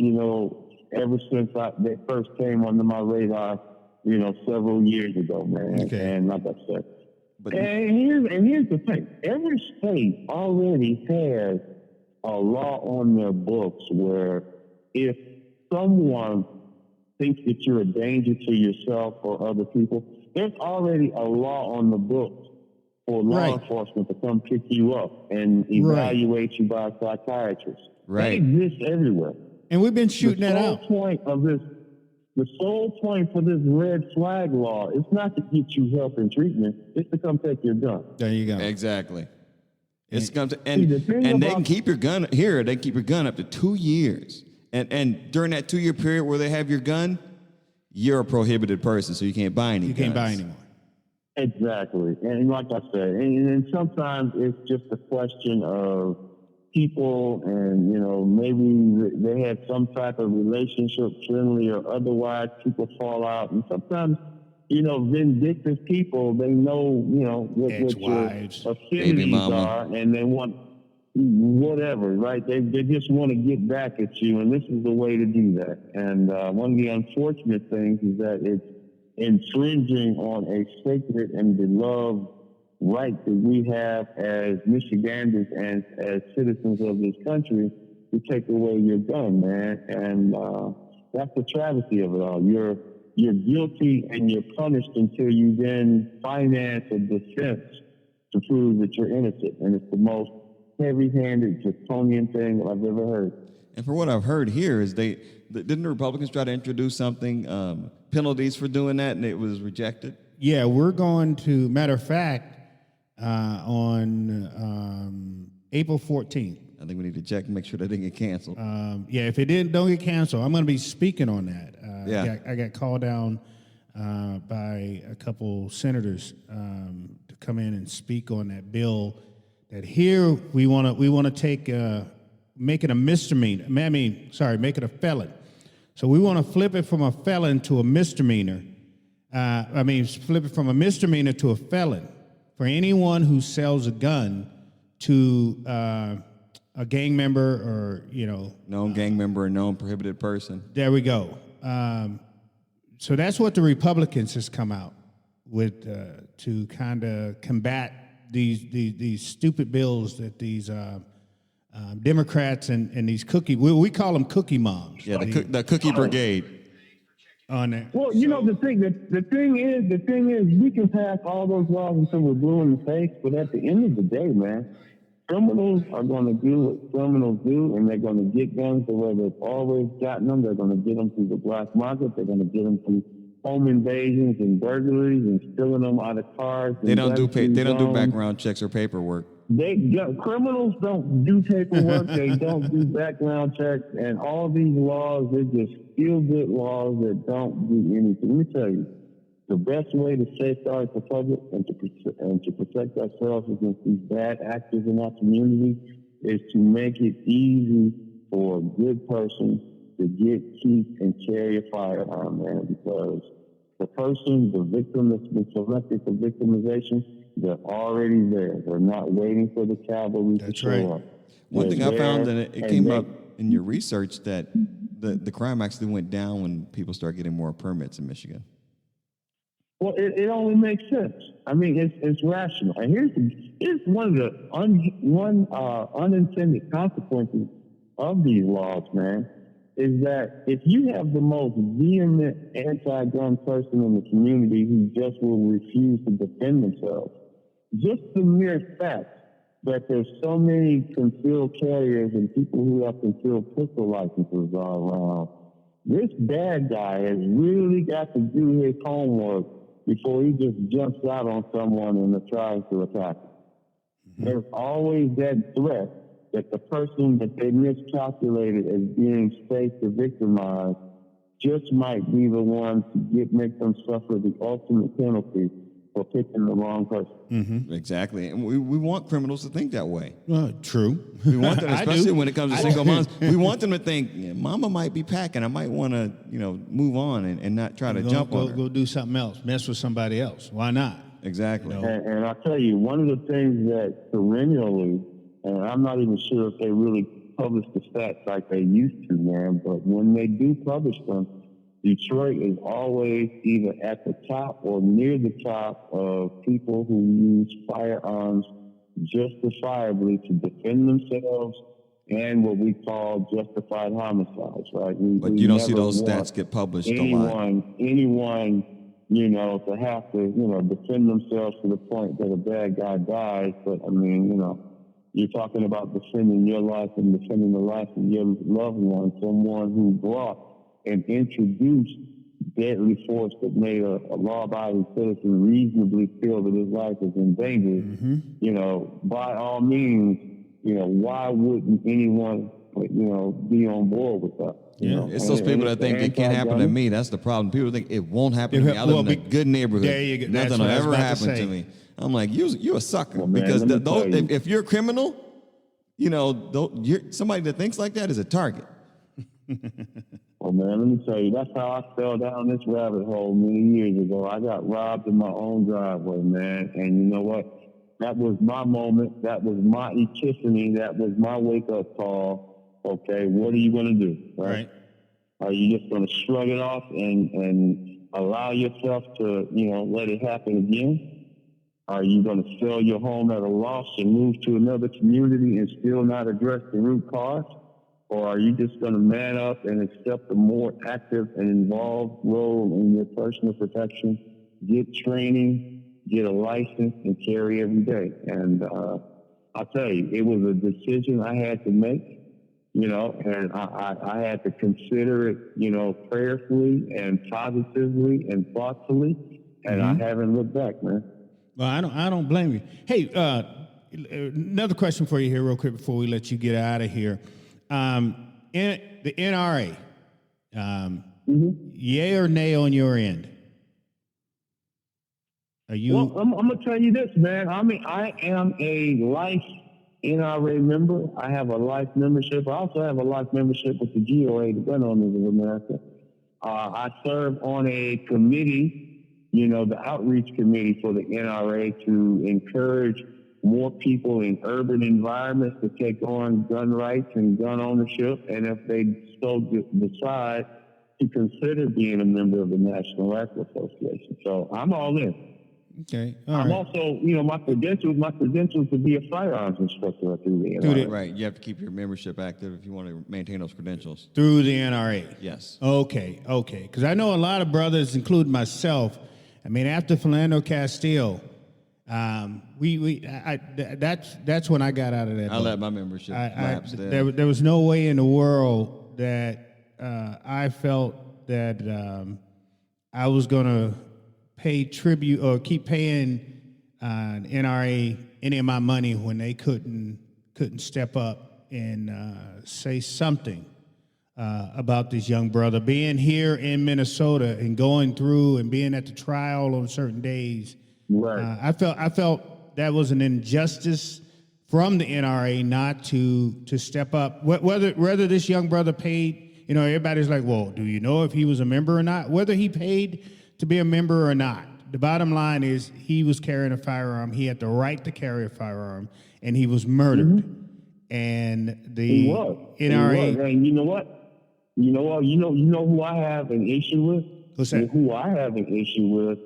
ever since they first came under my radar, several years ago, man. Okay. And like I said, here's the thing: every state already has a law on their books where if someone thinks that you're a danger to yourself or other people, there's already a law on the books for law enforcement to come pick you up and evaluate you by a psychiatrist. Right. They exist everywhere. And we've been shooting that out. The sole point for this red flag law is not to get you help and treatment. It's to come take your gun. There you go. Exactly. It's and they can keep your gun here. They can keep your gun up to 2 years. And during that 2 year period where they have your gun, you're a prohibited person, so you can't buy any. You can't buy anymore. Exactly. And like I said, and sometimes it's just a question of people and, maybe they had some type of relationship, friendly or otherwise, people fall out. And sometimes, vindictive people, they know, what your affinities are, and they want whatever, right? They just want to get back at you, and this is the way to do that. And one of the unfortunate things is that it's infringing on a sacred and beloved right that we have as Michiganders and as citizens of this country to take away your gun, man. And that's the travesty of it all. You're guilty and you're punished until you then finance a defense to prove that you're innocent. And it's the most heavy-handed, draconian thing I've ever heard. And for what I've heard here is didn't the Republicans try to introduce something, penalties for doing that, and it was rejected? Yeah, we're going to, matter of fact, on April 14th. I think we need to check and make sure that didn't get canceled. If it don't get canceled, I'm going to be speaking on that. I got called down by a couple senators to come in and speak on that bill. That here we want to take make it a misdemeanor. Make it a felon. So we want to flip it from a felon to a misdemeanor. Flip it from a misdemeanor to a felon for anyone who sells a gun to a gang member or, known gang member or known prohibited person. There we go. So that's what the Republicans has come out with to kind of combat these stupid bills that these Democrats and these we call them cookie moms. Yeah, the cookie brigade. On there. Well, the thing is, we can pass all those laws until we're blue in the face, but at the end of the day, man, criminals are going to do what criminals do, and they're going to get guns the way they've always gotten them. They're going to get them through the black market. They're going to get them through home invasions and burglaries and stealing them out of cars. They don't do background checks or paperwork. Criminals don't do paperwork. They don't do background checks, and all these laws, they're just feel-good laws that don't do anything. Let me tell you, the best way to safeguard the public and to protect ourselves against these bad actors in our community is to make it easy for a good person to get, keep, and carry a firearm, man, because the victim that's been selected for victimization, they're already there. They're not waiting for the cavalry to show up. One thing I found, and it came up in your research, that the crime actually went down when people started getting more permits in Michigan. Well, it only makes sense. I mean, it's rational. And here's one of the unintended consequences of these laws, man, is that if you have the most vehement anti-gun person in the community who just will refuse to defend themselves, just the mere fact that there's so many concealed carriers and people who have concealed pistol licenses all around, this bad guy has really got to do his homework before he just jumps out on someone and tries to attack him. Mm-hmm. There's always that threat that the person that they miscalculated as being safe to victimize just might be the one to make them suffer the ultimate penalty for picking the wrong person. Mm-hmm. Exactly. And we want criminals to think that way. True. We want them, especially when it comes to single moms. We want them to think, mama might be packing. I might want to, move on and not try to jump on her. Go do something else. Mess with somebody else. Why not? Exactly. And I'll tell you, one of the things that perennially, and I'm not even sure if they really publish the stats like they used to, man, but when they do publish them, Detroit is always either at the top or near the top of people who use firearms justifiably to defend themselves and what we call justified homicides, right? But you don't see those stats get published a lot. Anyone, to have to, defend themselves to the point that a bad guy dies. But, I mean, you're talking about defending your life and defending the life of your loved one, someone who brought and introduced deadly force that made a law-abiding citizen reasonably feel that his life is in danger. Mm-hmm. By all means, why wouldn't anyone, be on board with that? It's those people that think it can't happen to me. That's the problem. People think it won't happen to me. I live in a good neighborhood. There you go. Nothing will ever happen to me. I'm like, you're a sucker. Because if you're a criminal, you're somebody that thinks like that is a target. Well, man, let me tell you, that's how I fell down this rabbit hole many years ago. I got robbed in my own driveway, man. And you know what? That was my moment. That was my epiphany. That was my wake-up call. Okay, what are you going to do? Right? Are you just going to shrug it off and allow yourself to, let it happen again? Are you going to sell your home at a loss and move to another community and still not address the root cause? Or are you just going to man up and accept a more active and involved role in your personal protection, get training, get a license, and carry every day? And I'll tell you, it was a decision I had to make, and I had to consider it, prayerfully and positively and thoughtfully, and I haven't looked back, man. Well, I don't blame you. Hey, another question for you here real quick before we let you get out of here. In the NRA, yay or nay on your end? Are you? Well, I'm going to tell you this, man. I mean, I am a life NRA member. I have a life membership. I also have a life membership with the GOA, the Gun Owners of America. I serve on a committee, the outreach committee for the NRA to encourage more people in urban environments to take on gun rights and gun ownership. And if they so decide to consider being a member of the National Rifle Association. So I'm all in. Okay. I'm also, my credentials to be a firearms instructor through the NRA. Right. You have to keep your membership active if you want to maintain those credentials. Through the NRA. Yes. Okay. Because I know a lot of brothers, including myself. I mean, after Philando Castile, that's when I got out of that. I let my membership lapse there. There was no way in the world that I felt that I was going to pay tribute or keep paying NRA any of my money when they couldn't step up and say something about this young brother being here in Minnesota and going through and being at the trial on certain days. Right. I felt that was an injustice from the NRA not to step up. Whether this young brother paid, everybody's like, well, do you know if he was a member or not? Whether he paid to be a member or not. The bottom line is he was carrying a firearm. He had the right to carry a firearm, and he was murdered. Mm-hmm. And the NRA. He was. And you know what? You know who I have an issue with? Who's that? Who I have an issue with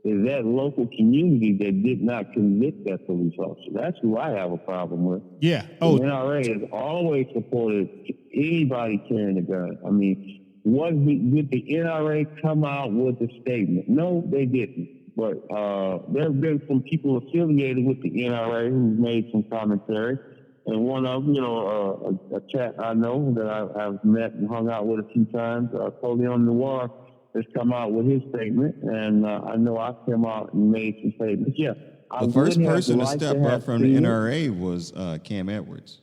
is that local community that did not convict that police officer. That's who I have a problem with. Yeah. The NRA has always supported anybody carrying a gun. I mean, did the NRA come out with a statement? No, they didn't. But there have been some people affiliated with the NRA who've made some commentary. And one of them, a chat I know that I've met and hung out with a few times, Philando Noir, has come out with his statement. And I know I've come out and made some statements. Yeah. The first person to step up from the NRA was Cam Edwards.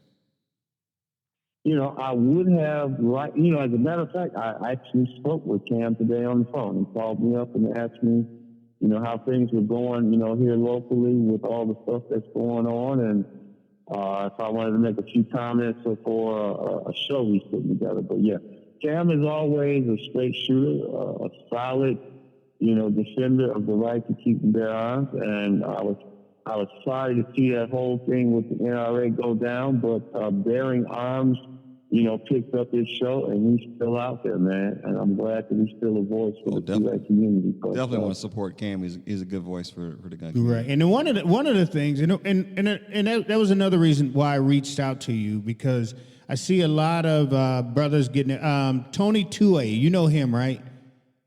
I would have as a matter of fact, I actually spoke with Cam today on the phone. He called me up and asked me, how things were going, here locally with all the stuff that's going on. And if I wanted to make a few comments for a show he's putting together. But yeah, Cam is always a straight shooter, a solid, defender of the right to keep and bear arms. And I was sorry to see that whole thing with the NRA go down, but bearing arms, picked up his show, and he's still out there, man. And I'm glad that he's still a voice for the community. Definitely want to support Cam. He's a good voice for the gun community. Right. And one of the things, and that was another reason why I reached out to you, because I see a lot of brothers getting it. Tony 2A, you know him, right?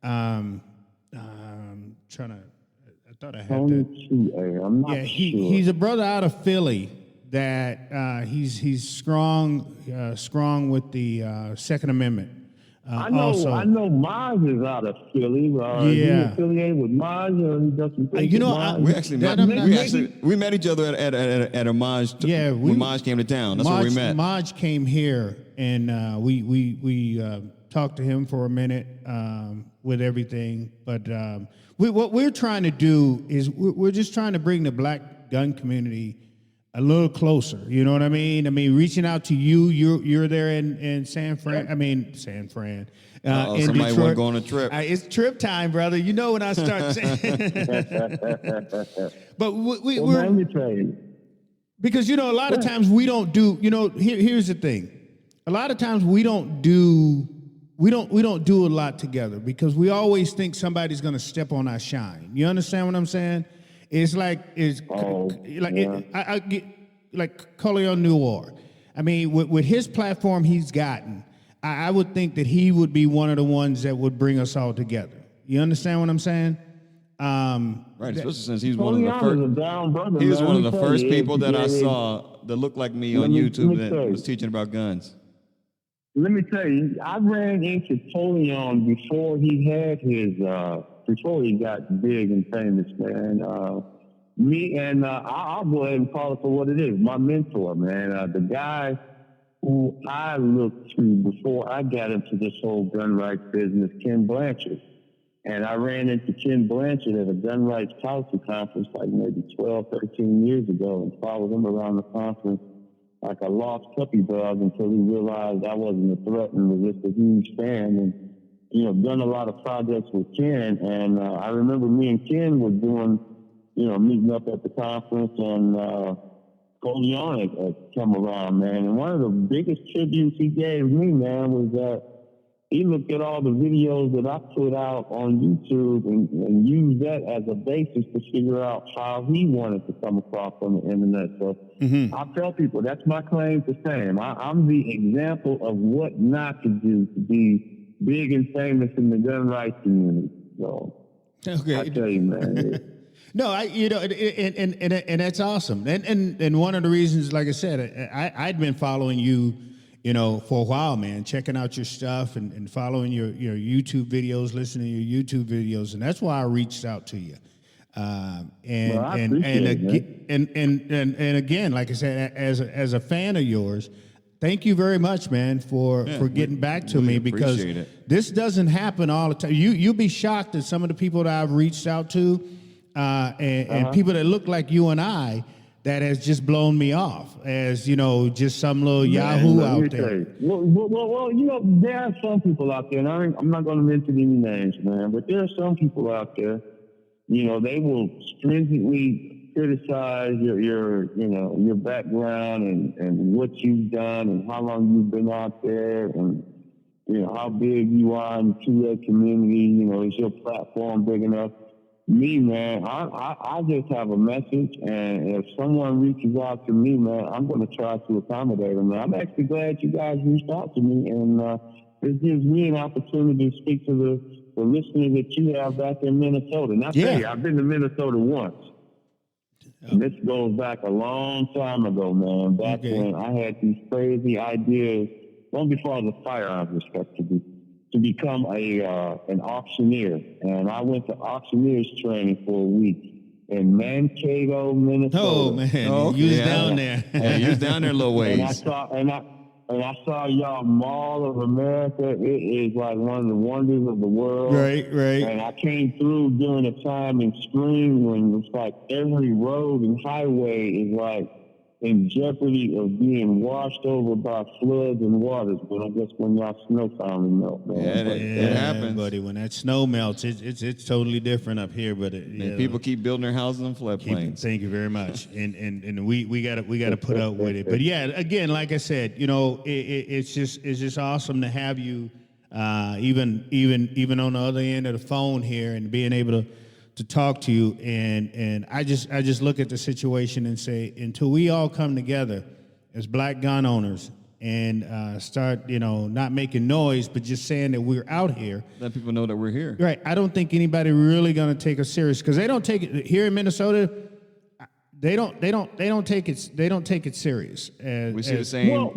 I thought I had Tony 2A. I'm not sure. He's a brother out of Philly that he's strong with the Second Amendment. I know Maj is out of Philly. He's affiliated with Maj. He does some things. We met each other at a Maj. When Maj came to town. That's where we met. Maj came here, and we talked to him for a minute with everything. But what we're trying to do is we're just trying to bring the black gun community a little closer. You know what I mean? Reaching out to you're there in San Fran. San Fran. In somebody Detroit. want to go on a trip. It's trip time, brother. You know when I start saying. But let me tell you. Because, a lot of times we don't do, here's the thing. A lot of times we don't do a lot together because we always think somebody's going to step on our shine. You understand what I'm saying? It's like I get like Philando Noir. With his platform he's gotten, I would think that he would be one of the ones that would bring us all together. You understand what I'm saying? Right, especially since he's one of the first. He was one of the first people that I saw that looked like me on YouTube that was teaching about guns. Let me tell you, I ran into Philando before he had his. Before he got big and famous, man. I'll go ahead and call it for what it is. My mentor, man. The guy who I looked to before I got into this whole gun rights business, Ken Blanchard. And I ran into Ken Blanchard at a gun rights policy conference like maybe 12, 13 years ago and followed him around the conference like a lost puppy dog until he realized I wasn't a threat and was just a huge fan. And, done a lot of projects with Ken. And I remember me and Ken were doing, meeting up at the conference, and Corleone had come around, man. And one of the biggest tributes he gave me, man, was that he looked at all the videos that I put out on YouTube and used that as a basis to figure out how he wanted to come across on the internet. So I tell people that's my claim to fame. I'm the example of what not to do to be big and famous in the gun rights community. So okay. I tell you, man. No, and that's awesome. And one of the reasons, like I said, I'd been following you, for a while, man, checking out your stuff and following your YouTube videos, listening to your YouTube videos, and that's why I reached out to you. And again, like I said, as a fan of yours, thank you very much, man, for getting back to me, because this doesn't happen all the time. You'll be shocked at some of the people that I've reached out to, and people that look like you and I, that has just blown me off as, just some little Yahoo out there. Well, there are some people out there, and I'm not going to mention any names, man, but there are some people out there, they will stringently criticize your background and what you've done and how long you've been out there and, how big you are in the 2A community, is your platform big enough? Me, man, I just have a message, and if someone reaches out to me, man, I'm going to try to accommodate them. I'm actually glad you guys reached out to me, and it gives me an opportunity to speak to the listeners that you have back in Minnesota. And I tell you, I've been to Minnesota once. And this goes back a long time ago, man, back when I had these crazy ideas, long before I was a firearms instructor, to become an auctioneer. And I went to auctioneers training for a week in Mankato, Minnesota. Oh, man. You was down there. You was down there a little ways. And I saw y'all Mall of America. It is like one of the wonders of the world. Right. And I came through during a time in spring when it's like every road and highway is like in jeopardy of being washed over by floods and waters. But I guess when y'all snow finally melt, man. It happens, buddy. When that snow melts, it's totally different up here. But people keep building their houses on floodplains. Thank you very much. And we gotta put up with it. But yeah, again, like I said, it's just awesome to have you, even on the other end of the phone here, and being able to talk to you, and I just look at the situation and say, until we all come together as black gun owners and start, not making noise, but just saying that we're out here, let people know that we're here. Right. I don't think anybody really going to take us serious, because they don't take it here in Minnesota. They don't take it serious. We see the same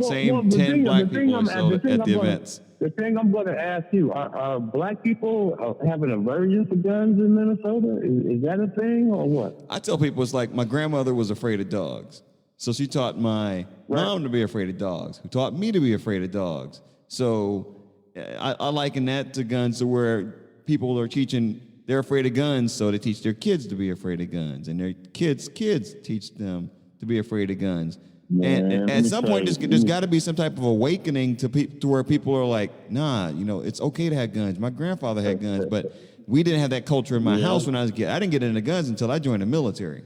10 black people or so at the events. The thing I'm going to ask you, are black people having aversion to guns in Minnesota? Is that a thing or what? I tell people it's like my grandmother was afraid of dogs. So she taught my mom to be afraid of dogs, who taught me to be afraid of dogs. So I liken that to guns, to where people are teaching they're afraid of guns, so they teach their kids to be afraid of guns. And their kids teach them to be afraid of guns. Man, and at some point, there's got to be some type of awakening to where people are like, nah, it's okay to have guns. My grandfather had guns, but we didn't have that culture in my house when I was a kid. I didn't get into guns until I joined the military.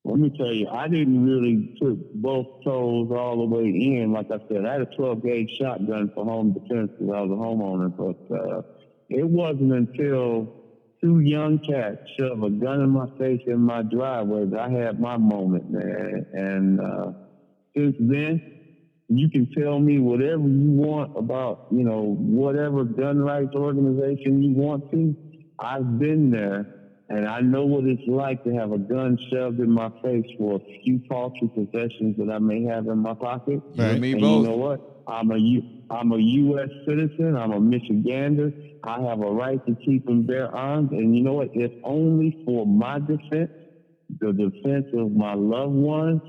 Let me tell you, I didn't really put both toes all the way in. Like I said, I had a 12-gauge shotgun for home defense because I was a homeowner, but it wasn't until two young cats shoved a gun in my face in my driveway that I had my moment, man. And since then, you can tell me whatever you want about, whatever gun rights organization you want to. I've been there, and I know what it's like to have a gun shoved in my face for a few paltry possessions that I may have in my pocket. Right. And me both. You know what? I'm a U.S. citizen. I'm a Michigander. I have a right to keep and bear arms. And you know what? If only for my defense, the defense of my loved ones,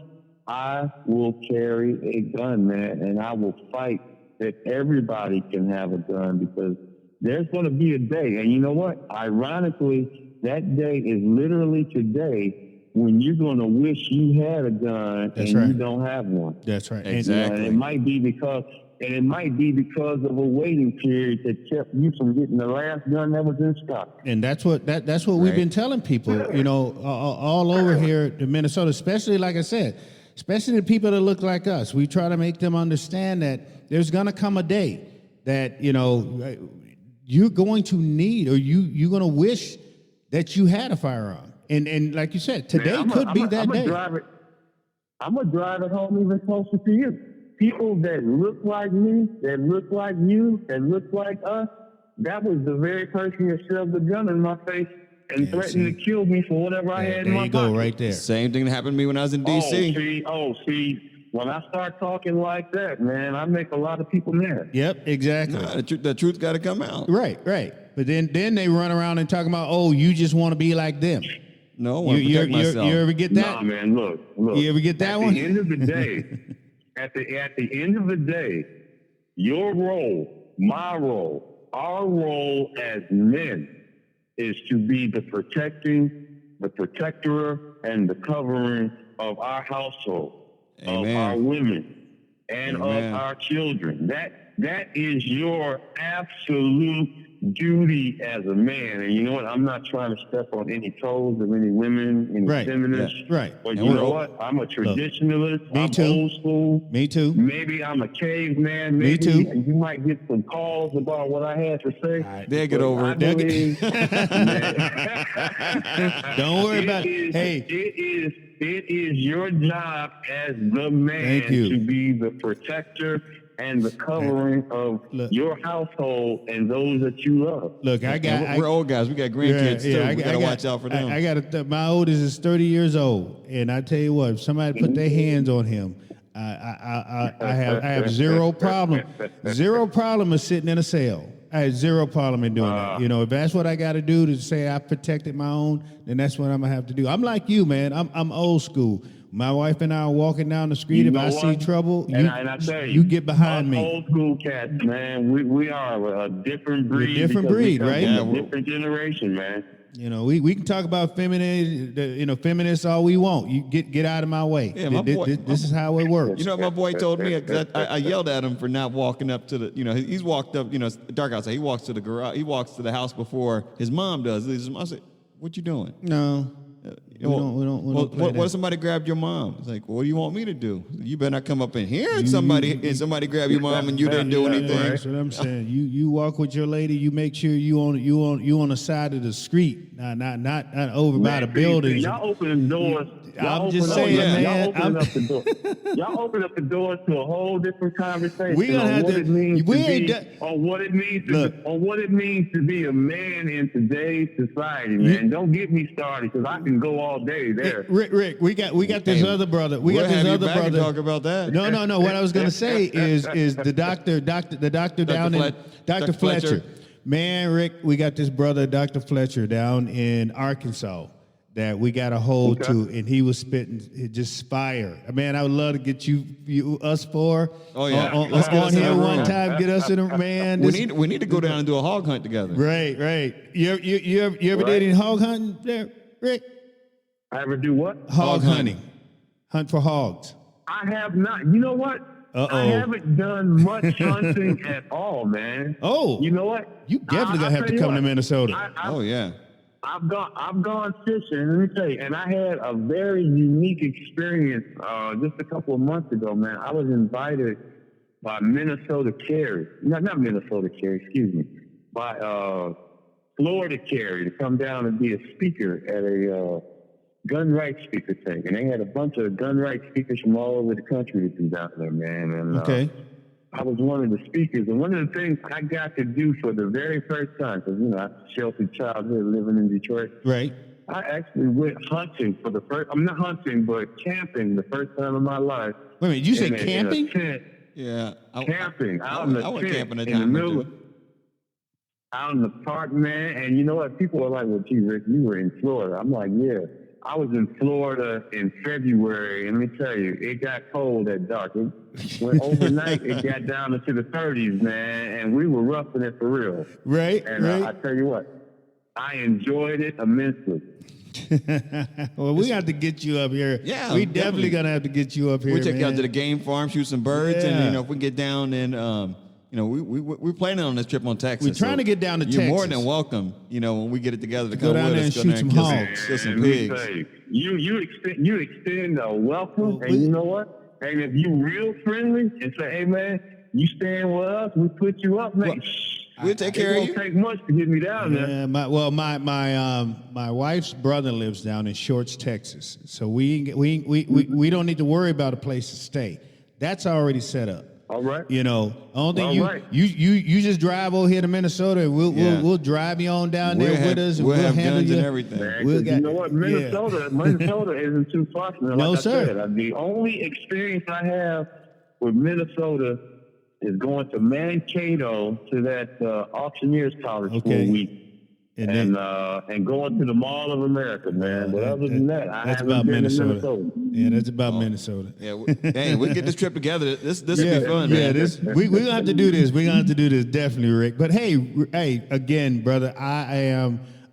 I will carry a gun, man. And I will fight that everybody can have a gun, because there's going to be a day, and you know what? Ironically, that day is literally today when you're going to wish you had a gun That's and right. you don't have one. That's right. Exactly. And it might be because of a waiting period that kept you from getting the last gun that was in stock. And that's what we've been telling people, you know, all over here in Minnesota, especially, like I said, especially the people that look like us. We try to make them understand that there's going to come a day that, you know, you're going to need, or you're going to wish that you had a firearm. And like you said, today could be that day. I'm going to drive it home even closer to you. People that look like me, that look like you, that look like us, that was the very person that shoved the gun in my face and threatened to kill me for whatever I had in my pocket. There you go, right there. Same thing that happened to me when I was in D.C. See, when I start talking like that, man, I make a lot of people mad. Yep, exactly. Nah, the truth got to come out. Right. But then they run around and talk about, oh, you just want to be like them. No, I want to protect myself. You ever get that? Nah, man, look. You ever get that one? At the end of the day, at the end of the day, your role, my role, our role as men is to be the protector, and the covering of our household, Amen. of our women, and Amen. of our children. That is your absolute duty as a man. And you know what? I'm not trying to step on any toes of any women, any feminists. Yeah. Right. But And you know what? I'm a traditionalist. Me I'm too. old school. Me too. Maybe I'm a caveman. Me Maybe too. you might get some calls about what I had to say. They'll get over I it. believe, Don't worry about it. Hey. It is your job as the man Thank you. to be the protector and the covering of your household and those that you love. Look, We're old guys. We got grandkids too. We got to watch out for them. My oldest is 30 years old, and I tell you what, if somebody put their hands on him, I have zero problem of sitting in a cell. I had zero problem in doing that. You know, if that's what I got to do to say I protected my own, then that's what I'm gonna have to do. I'm like you, man. I'm old school. My wife and I are walking down the street. You if know I see what? trouble, and I tell you get behind us me. Old school cats, man. We are a different breed. We're a different because breed, we come right? from a different generation, man. You know, we can talk about feminists all we want. You get out of my way. Yeah, my boy- this is how it works. You know what my boy told me? 'Cause I yelled at him for not walking up to the, you know, he's walked up, you know, it's dark outside. He walks to the garage. He walks to the house before his mom does. His mom said, "What you doing?" No. We don't play What that. if somebody grabbed your mom? It's like, what do you want me to do? You better not come up in here and somebody grab your mom and you didn't do anything. That's what I'm saying. You walk with your lady. You make sure you on the side of the street, not over by the buildings. Y'all opening doors. I'm just saying, man. Y'all open up the doors to a whole different conversation. We gonna have on what to. it means We to ain't. be, on what it means to Look. on what it means to be a man in today's society, man. Don't get me started because I can go all day there. Rick, we got this other brother. We We'll got this have you other back and brother. talk about that. No. What I was gonna say is the doctor down in Dr. Fletcher. Man, Rick, we got this brother, Dr. Fletcher, down in Arkansas that we got a hold to, and he was spitting just fire. Man, I would love to get us four. Oh, yeah. Let's go get us on in here a one room. time. Get us in a man. We need to go down and do a hog hunt together. Right. You ever did any hog hunting there, Rick? I ever do what? Hog hunting. Hunt for hogs. I have not. You know what? I haven't done much hunting at all, man. Oh. You know what? You definitely gonna have to come to Minnesota. Oh, yeah. I've gone fishing. Let me tell you, and I had a very unique experience just a couple of months ago, man. I was invited by Minnesota Carry, not Minnesota Carry, excuse me, by Florida Carry to come down and be a speaker at a gun rights speaker thing. And they had a bunch of gun rights speakers from all over the country to do down there, man. And Okay. I was one of the speakers, and one of the things I got to do for the very first time, because, you know, I sheltered childhood living in Detroit. Right. I actually went hunting for the first, I'm not hunting, but camping the first time in my life. Wait a minute, you said in camping? a tent, Yeah. camping, out in the I went tent, camping a in the time or middle, two. out in the park, man. And you know what? People are like, well, gee, Rick, you were in Florida. I'm like, yeah. I was in Florida in February, and let me tell you, it got cold at dark. Overnight, it got down into the 30s, man, and we were roughing it for real. Right, and I tell you what, I enjoyed it immensely. Well, we have to get you up here. Yeah, we definitely gonna have to get you up here. We take you out man. to the game farm, shoot some birds, and Yeah. if we get down and we're planning on this trip on Texas. We're trying to get down to You're Texas. more than welcome. When we get it together to Go come down with there us, and go shoot some kill hogs. kill some And let me pigs. tell you extend a welcome, and you know what? And if you real friendly and say, "Hey man, you staying with us? We put you up, man." We'll take care of It you. won't take much to get me down there. Yeah, my wife's brother lives down in Shorts, Texas, so we don't need to worry about a place to stay. That's already set up. All right. Only All thing right. you just drive over here to Minnesota, and we'll drive you on down there with us, and we'll have handle guns you. and everything. Man, We'll 'cause get- you know what? Minnesota isn't too far from there. No, Like I sir. said, the only experience I have with Minnesota is going to Mankato to that auctioneers college for Okay. a week. And And then- going to the Mall of America, man. But other than that, I that's haven't about been Minnesota. to Minnesota. Yeah, that's about Minnesota. Yeah, we'll get this trip together. This will Yeah, be fun, yeah. man. We're gonna have to do this. We're gonna have to do this definitely, Rick. But hey, again, brother, I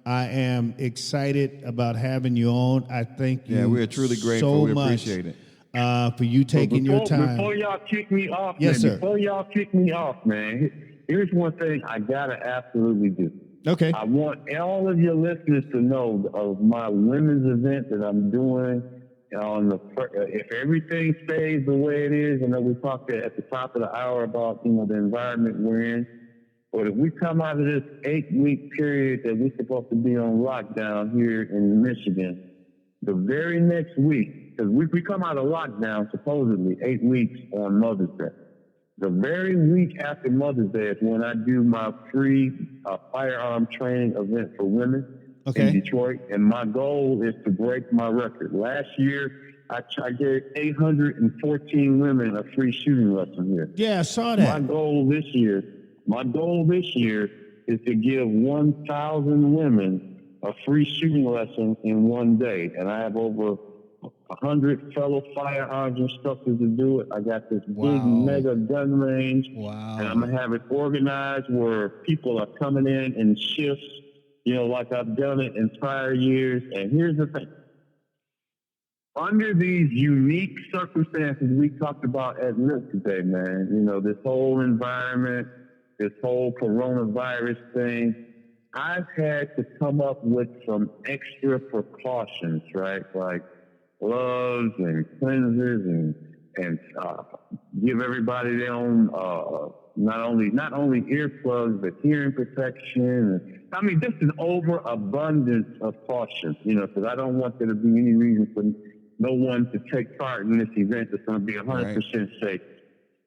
am excited about having you on. I thank you. Yeah, we are truly grateful. So We much, appreciate it. For you taking your time. Before y'all kick me off, Yes, man, sir. here's one thing I gotta absolutely do. Okay. I want all of your listeners to know of my women's event that I'm doing if everything stays the way it is. I know we talked at the top of the hour about, the environment we're in. But if we come out of this 8-week period that we're supposed to be on lockdown here in Michigan, the very next week, because we come out of lockdown supposedly 8 weeks on Mother's Day. The very week after Mother's Day is when I do my free firearm training event for women in Detroit. And my goal is to break my record. Last year, I gave 814 women a free shooting lesson here. Yeah, I saw that. My goal this year is to give 1,000 women a free shooting lesson in one day. And I have over 100 fellow firearms instructors to do it. I got this big mega gun range. Wow. And I'm going to have it organized where people are coming in shifts, like I've done it in prior years. And here's the thing. Under these unique circumstances we talked about at Lyft today, man, this whole environment, this whole coronavirus thing, I've had to come up with some extra precautions, right? Like gloves and cleansers and give everybody their own not only earplugs but hearing protection. I mean, just an overabundance of caution, because I don't want there to be any reason for no one to take part in this event that's going to be 100% safe.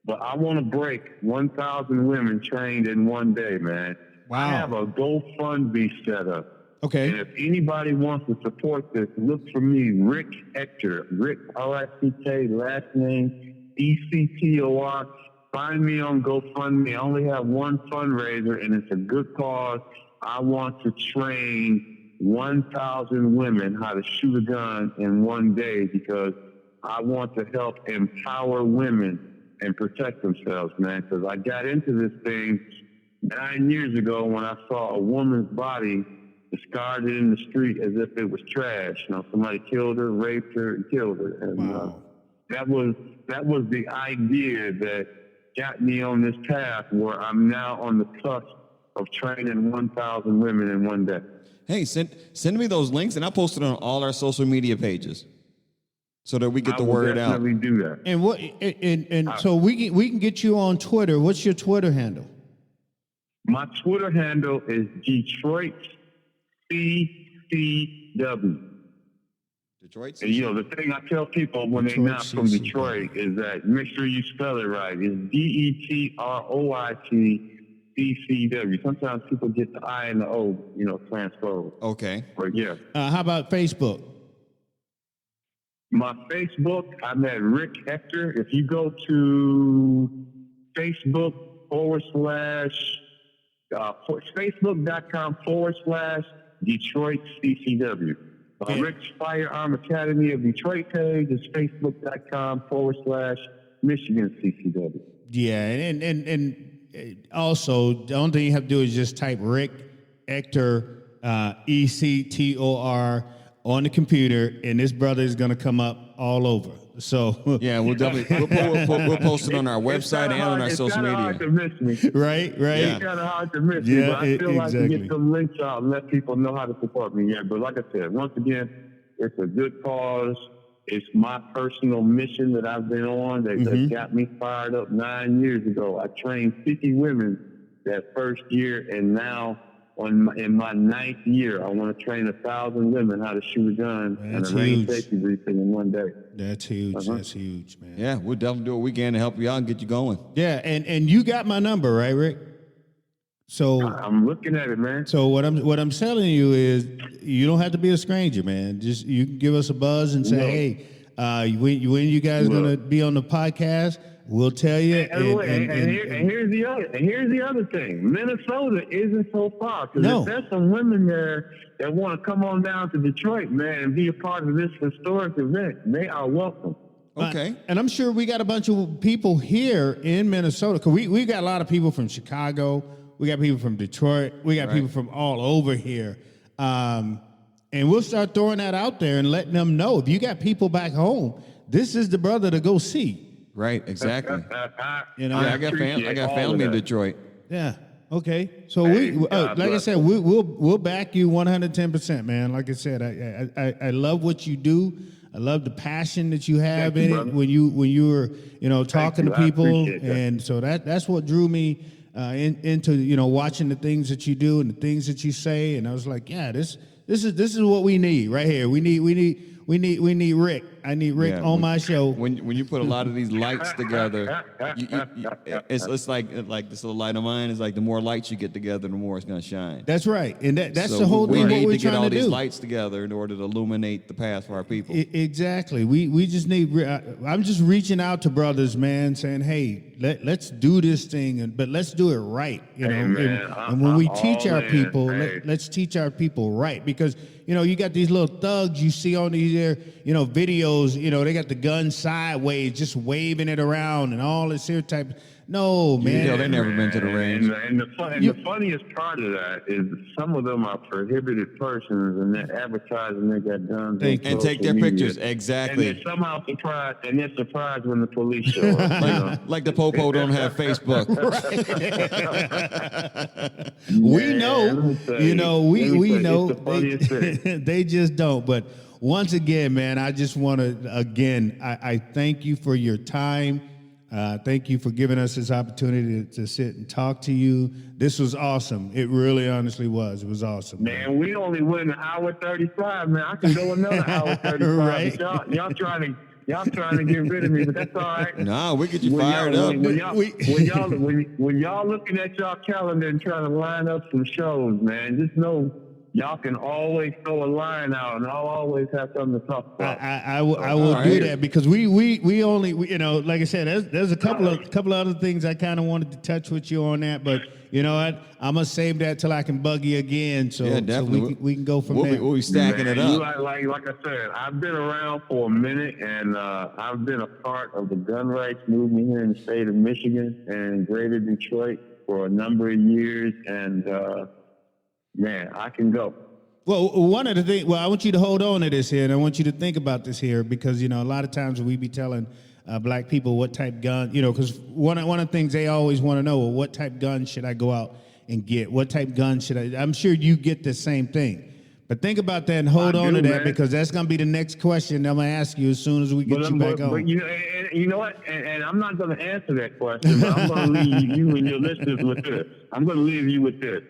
But I want to break 1,000 women trained in one day, man. Wow. I have a GoFundMe set up. Okay. And if anybody wants to support this, look for me, Rick Ector. Rick, R-I-C-K, last name, E-C-T-O-R. Find me on GoFundMe. I only have one fundraiser, and it's a good cause. I want to train 1,000 women how to shoot a gun in one day because I want to help empower women and protect themselves, man. Because I got into this thing 9 years ago when I saw a woman's body discarded in the street as if it was trash. Somebody killed her, raped her, and killed her. And that was the idea that got me on this path where I'm now on the cusp of training 1,000 women in one day. Hey, send me those links, and I'll post it on all our social media pages so that we get the word out. I will definitely do that. And what? And so we can get you on Twitter. What's your Twitter handle? My Twitter handle is Detroit CCW. Detroit. And, the thing I tell people when they're not from Detroit is that make sure you spell it right. It's DETROIT CCW. Sometimes people get the I and the O, transposed. Okay. But yeah. How about Facebook? My Facebook, I'm at Rick Ector. If you go to Facebook /Facebook.com/Detroit CCW. Rick's Firearm Academy of Detroit page is facebook.com/Michigan CCW. Yeah, and also the only thing you have to do is just type Rick Ector ECTOR on the computer, and this brother is gonna come up all over. So Yeah, we'll definitely we'll post it on our website and on our social media. It's kind of hard to miss me. right. It's kind of hard to miss me, but I feel like to get some links out and let people know how to support me. Yeah, but like I said, once again, it's a good cause. It's my personal mission that I've been on that got me fired up 9 years ago. I trained 50 women that first year, and now in my 9th year, I want to train 1,000 women how to shoot a gun and a range safety briefing in one day. That's huge. That's huge, man. Yeah, we'll definitely do a weekend to help you out and get you going. Yeah, and you got my number, right, Rick? So I'm looking at it, man. So what I'm telling you is, you don't have to be a stranger, man. Just you can give us a buzz and say, hey, when you guys gonna be on the podcast? We'll tell you. And here's the other thing. Minnesota isn't so far, because if there's some women there that want to come on down to Detroit, man, and be a part of this historic event, they are welcome. Okay. And I'm sure we got a bunch of people here in Minnesota, because we got a lot of people from Chicago. We got people from Detroit. We got people from all over here. And we'll start throwing that out there and letting them know. If you got people back home, this is the brother to go see. Right, exactly. You know, I got family in Detroit. Yeah. Okay. So like I said, we'll back you 110%, man. Like I said, I love what you do. I love the passion that you have in it when you were talking to people, and so that's what drew me into watching the things that you do and the things that you say, and I was like, yeah, this is what we need right here. We need Rick. I need Rick on my show. When you put a lot of these lights together, it's like this little light of mine. It's like the more lights you get together, the more it's going to shine. That's right, and that's so the whole thing. We What we're need to get trying all to these do. lights together in order to illuminate the path for our people. Exactly. We just need. I'm just reaching out to brothers, man, saying, hey, let's do this thing, but let's do it right. And when we teach our people, let's teach our people right, because you got these little thugs you see on these videos. They got the gun sideways, just waving it around and all this here type. No, man. They never been to the range. And the funniest part of that is some of them are prohibited persons, and they're advertising they got guns and take their pictures. Exactly. And they're somehow surprised, when the police show up. Like the Popo don't have Facebook. We know, we know. It's the funniest thing. They just don't. But once again, man, I just want to, I thank you for your time. Thank you for giving us this opportunity to sit and talk to you. This was awesome. It really honestly was. It was awesome. Man, we only went an hour 35, man. I can go another hour 35. Right. Y'all trying to get rid of me, but that's all right. Nah, we get you fired up. When y'all looking at y'all calendar and trying to line up some shows, man, just know y'all can always throw a line out, and I'll always have something to talk about. I will do that, because we only like I said, there's a couple of other things I kind of wanted to touch with you on that, but you know what, I'm gonna save that till I can bug you again. So, we can go from there. We'll be stacking it up. Like I said, I've been around for a minute, and I've been a part of the gun rights movement here in the state of Michigan and greater Detroit for a number of years, and man, I can go. Well, one of the things, I want you to hold on to this here, and I want you to think about this here, because, a lot of times we be telling black people what type gun, because one of the things they always want to know, well, what type gun should I go out and get? What type gun should I'm sure you get the same thing. But think about that and hold on to that, man, because that's going to be the next question I'm going to ask you as soon as we get you back on. But you know what? And I'm not going to answer that question, but I'm going to leave you and your listeners with this. I'm going to leave you with this.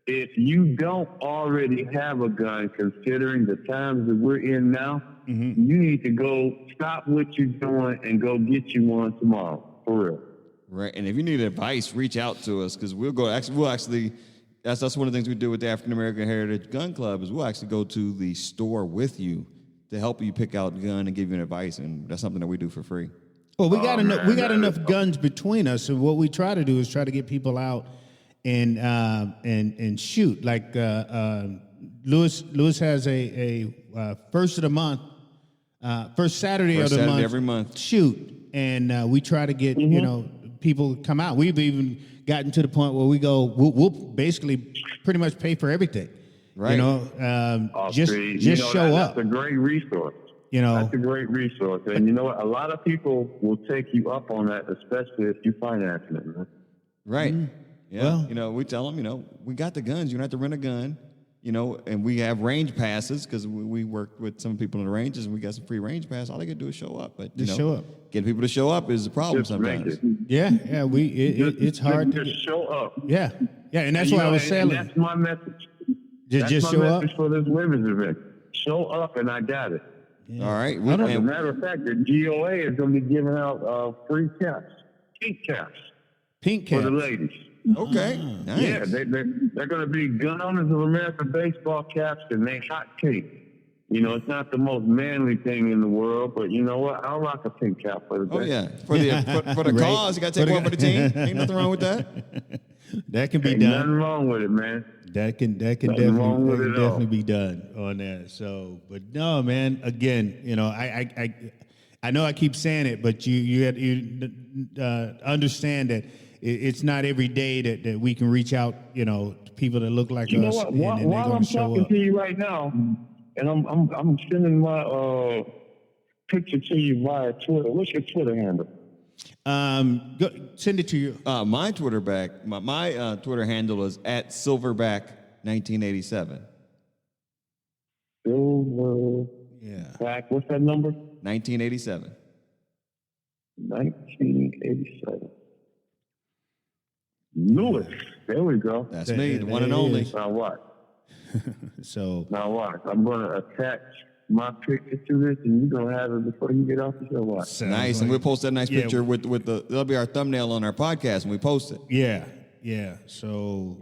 If you don't already have a gun, considering the times that we're in now, you need to go stop what you're doing and go get you one tomorrow, for real. Right, and if you need advice, reach out to us, because we'll actually. That's one of the things we do with the African American Heritage Gun Club, is we'll actually go to the store with you to help you pick out a gun and give you advice, and that's something that we do for free. Well, we got enough guns between us, and what we try to do is try to get people out and shoot. Like Louis has a first of the month, first Saturday First of the Saturday month, every month. shoot, and we try to get people to come out. We've even gotten to the point where we go, we'll basically pretty much pay for everything. Right. Just show up. That's a great resource. That's a great resource. And you know what? A lot of people will take you up on that, especially if you're financing it, man. Right. Yeah. Well, We tell them, we got the guns. You don't have to rent a gun. And we have range passes because we worked with some people in the ranges and we got some free range pass. All they can do is show up. But show up. Getting people to show up is the problem Just sometimes. It's hard to show up. Yeah, and that's why I was saying. That's my message. Just my show up message for this women's event. Show up, and I got it. All right. As a matter of fact, the GOA is going to be giving out free caps, pink caps for the ladies. Okay. Nice. Yeah, they're going to be gun owners of American baseball caps, and they hot cake. It's not the most manly thing in the world, but you know what? I'll rock a pink cap for the day. Oh yeah, for the Right. cause, you got to take one for the team. Ain't nothing wrong with that. That can be Ain't done. nothing wrong with it, man. That can wrong with it at all. definitely be done on that. So, but no, man. Again, I know I keep saying it, but you understand that it's not every day that we can reach out, to people that look like You know us. what? And they're While gonna I'm show talking up. to you right now, and I'm sending my picture to you via Twitter. What's your Twitter handle? Send it to you. My Twitter Twitter handle is @silverback1987. Back. What's that number? 1987. 1987. Louis. There we go. That's me, the one and only. Now what? So Now what? I'm going to attach my picture to this, and you're going to have it before you get off the show. What? sounds Nice, and like- we'll post that nice Yeah. picture with that'll be our thumbnail on our podcast when we post it. Yeah. So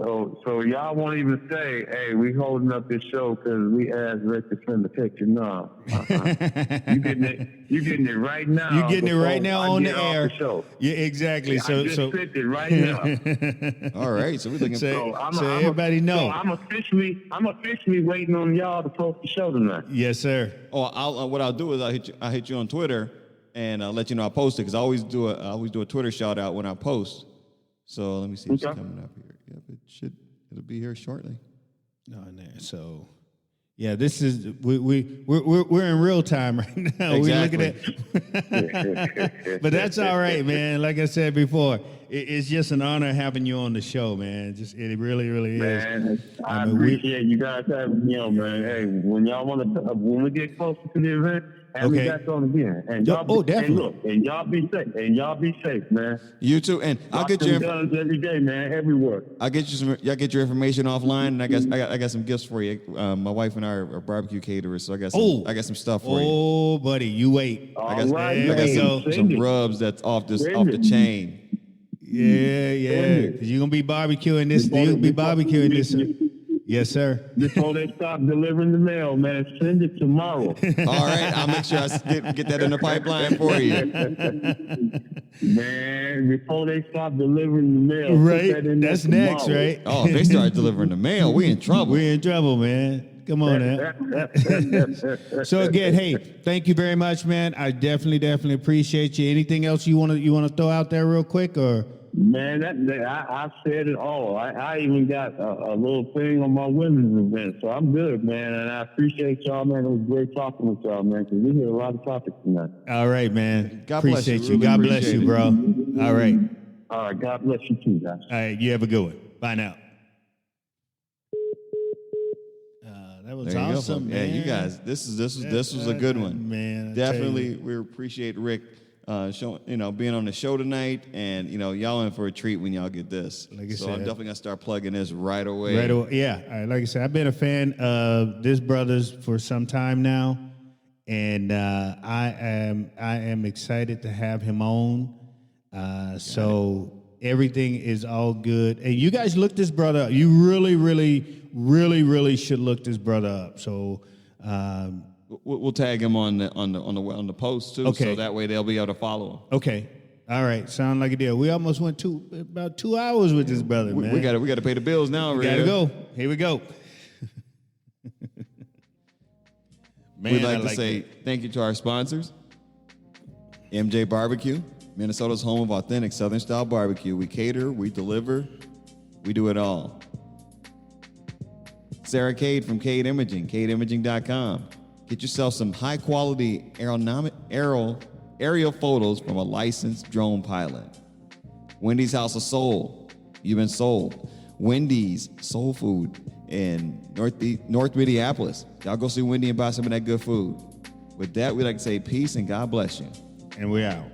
So y'all won't even say, "Hey, we holding up this show because we asked Rick to send the picture." No, you getting it. You getting it right now. you're getting it right now before I on get the off air. show. Yeah, exactly. I So just sent it right now. All right, so we're looking So- for. everybody know. So I'm officially waiting on y'all to post the show tonight. Yes, sir. What I'll do is I'll hit you on Twitter and I'll let you know I posted because I always do a Twitter shout out when I post. So let me see if it's Okay. coming up here. Yep, it'll be here shortly. On there. So, yeah, this is we're in real time right now. Exactly. We're looking at, but that's all right, man. Like I said before, it's just an honor having you on the show, man. It really is. Man, I mean, appreciate you guys having me on, man. Hey, when y'all when we get closer to the event, have me back on again. And y'all, definitely. And y'all be safe. And y'all be safe, man. You too, and I'll get your your. guns every day, man. Everywhere. I'll get you some. Y'all get your information offline, and I got some gifts for you. My wife and I are barbecue caterers, so I got some stuff for you. Oh, buddy, you wait. All I got right, there we go. some rubs that's off the chain. Yeah. Because you're gonna be barbecuing this. You'll be barbecuing this. Yes, sir. Before they stop delivering the mail, man, send it tomorrow. All right, I'll make sure I get that in the pipeline for you. Man, before they stop delivering the mail, put Right. that in there That's next, tomorrow. right? Oh, if they start delivering the mail, we in trouble. We're in trouble, man. Come on now. So again, hey, thank you very much, man. I definitely appreciate you. Anything else you want to throw out there real quick, or? Man, I said it all. I even got a little thing on my women's event, so I'm good, man. And I appreciate y'all, man. It was great talking with y'all, man, because we hit a lot of topics tonight. All right, man. God bless you. Appreciate you. Really God bless appreciate you, it. bro. All right. All right, God bless you too, guys. All right. You have a good one. Bye now. That was There you awesome, go. man. Yeah, you guys, this was a good one, man. I tell Definitely, you. we appreciate Rick, being on the show tonight, and y'all in for a treat when y'all get this. Like I so said. I'm definitely gonna start plugging this right away. Right away. Yeah. Like I said, I've been a fan of this brothers for some time now, and I am excited to have him on. So everything is all good. And you guys look this brother up. You really should look this brother up. So We'll tag him on the post too, Okay. so that way they'll be able to follow him. okay. All right. Sound like a deal. We almost went about 2 hours with this brother, man. We got to pay the bills now. Gotta go. Here we go. Man, We'd like I to like say that. thank you to our sponsors. MJ Barbecue, Minnesota's home of authentic Southern style barbecue. We cater, we deliver, we do it all. Sarah Cade from Cade Imaging, cadeimaging.com. Get yourself some high quality aerial photos from a licensed drone pilot. Wendy's House of Soul, you've been sold. Wendy's Soul Food in North Minneapolis. Y'all go see Wendy and buy some of that good food. With that, we'd like to say peace and God bless you. And we're out.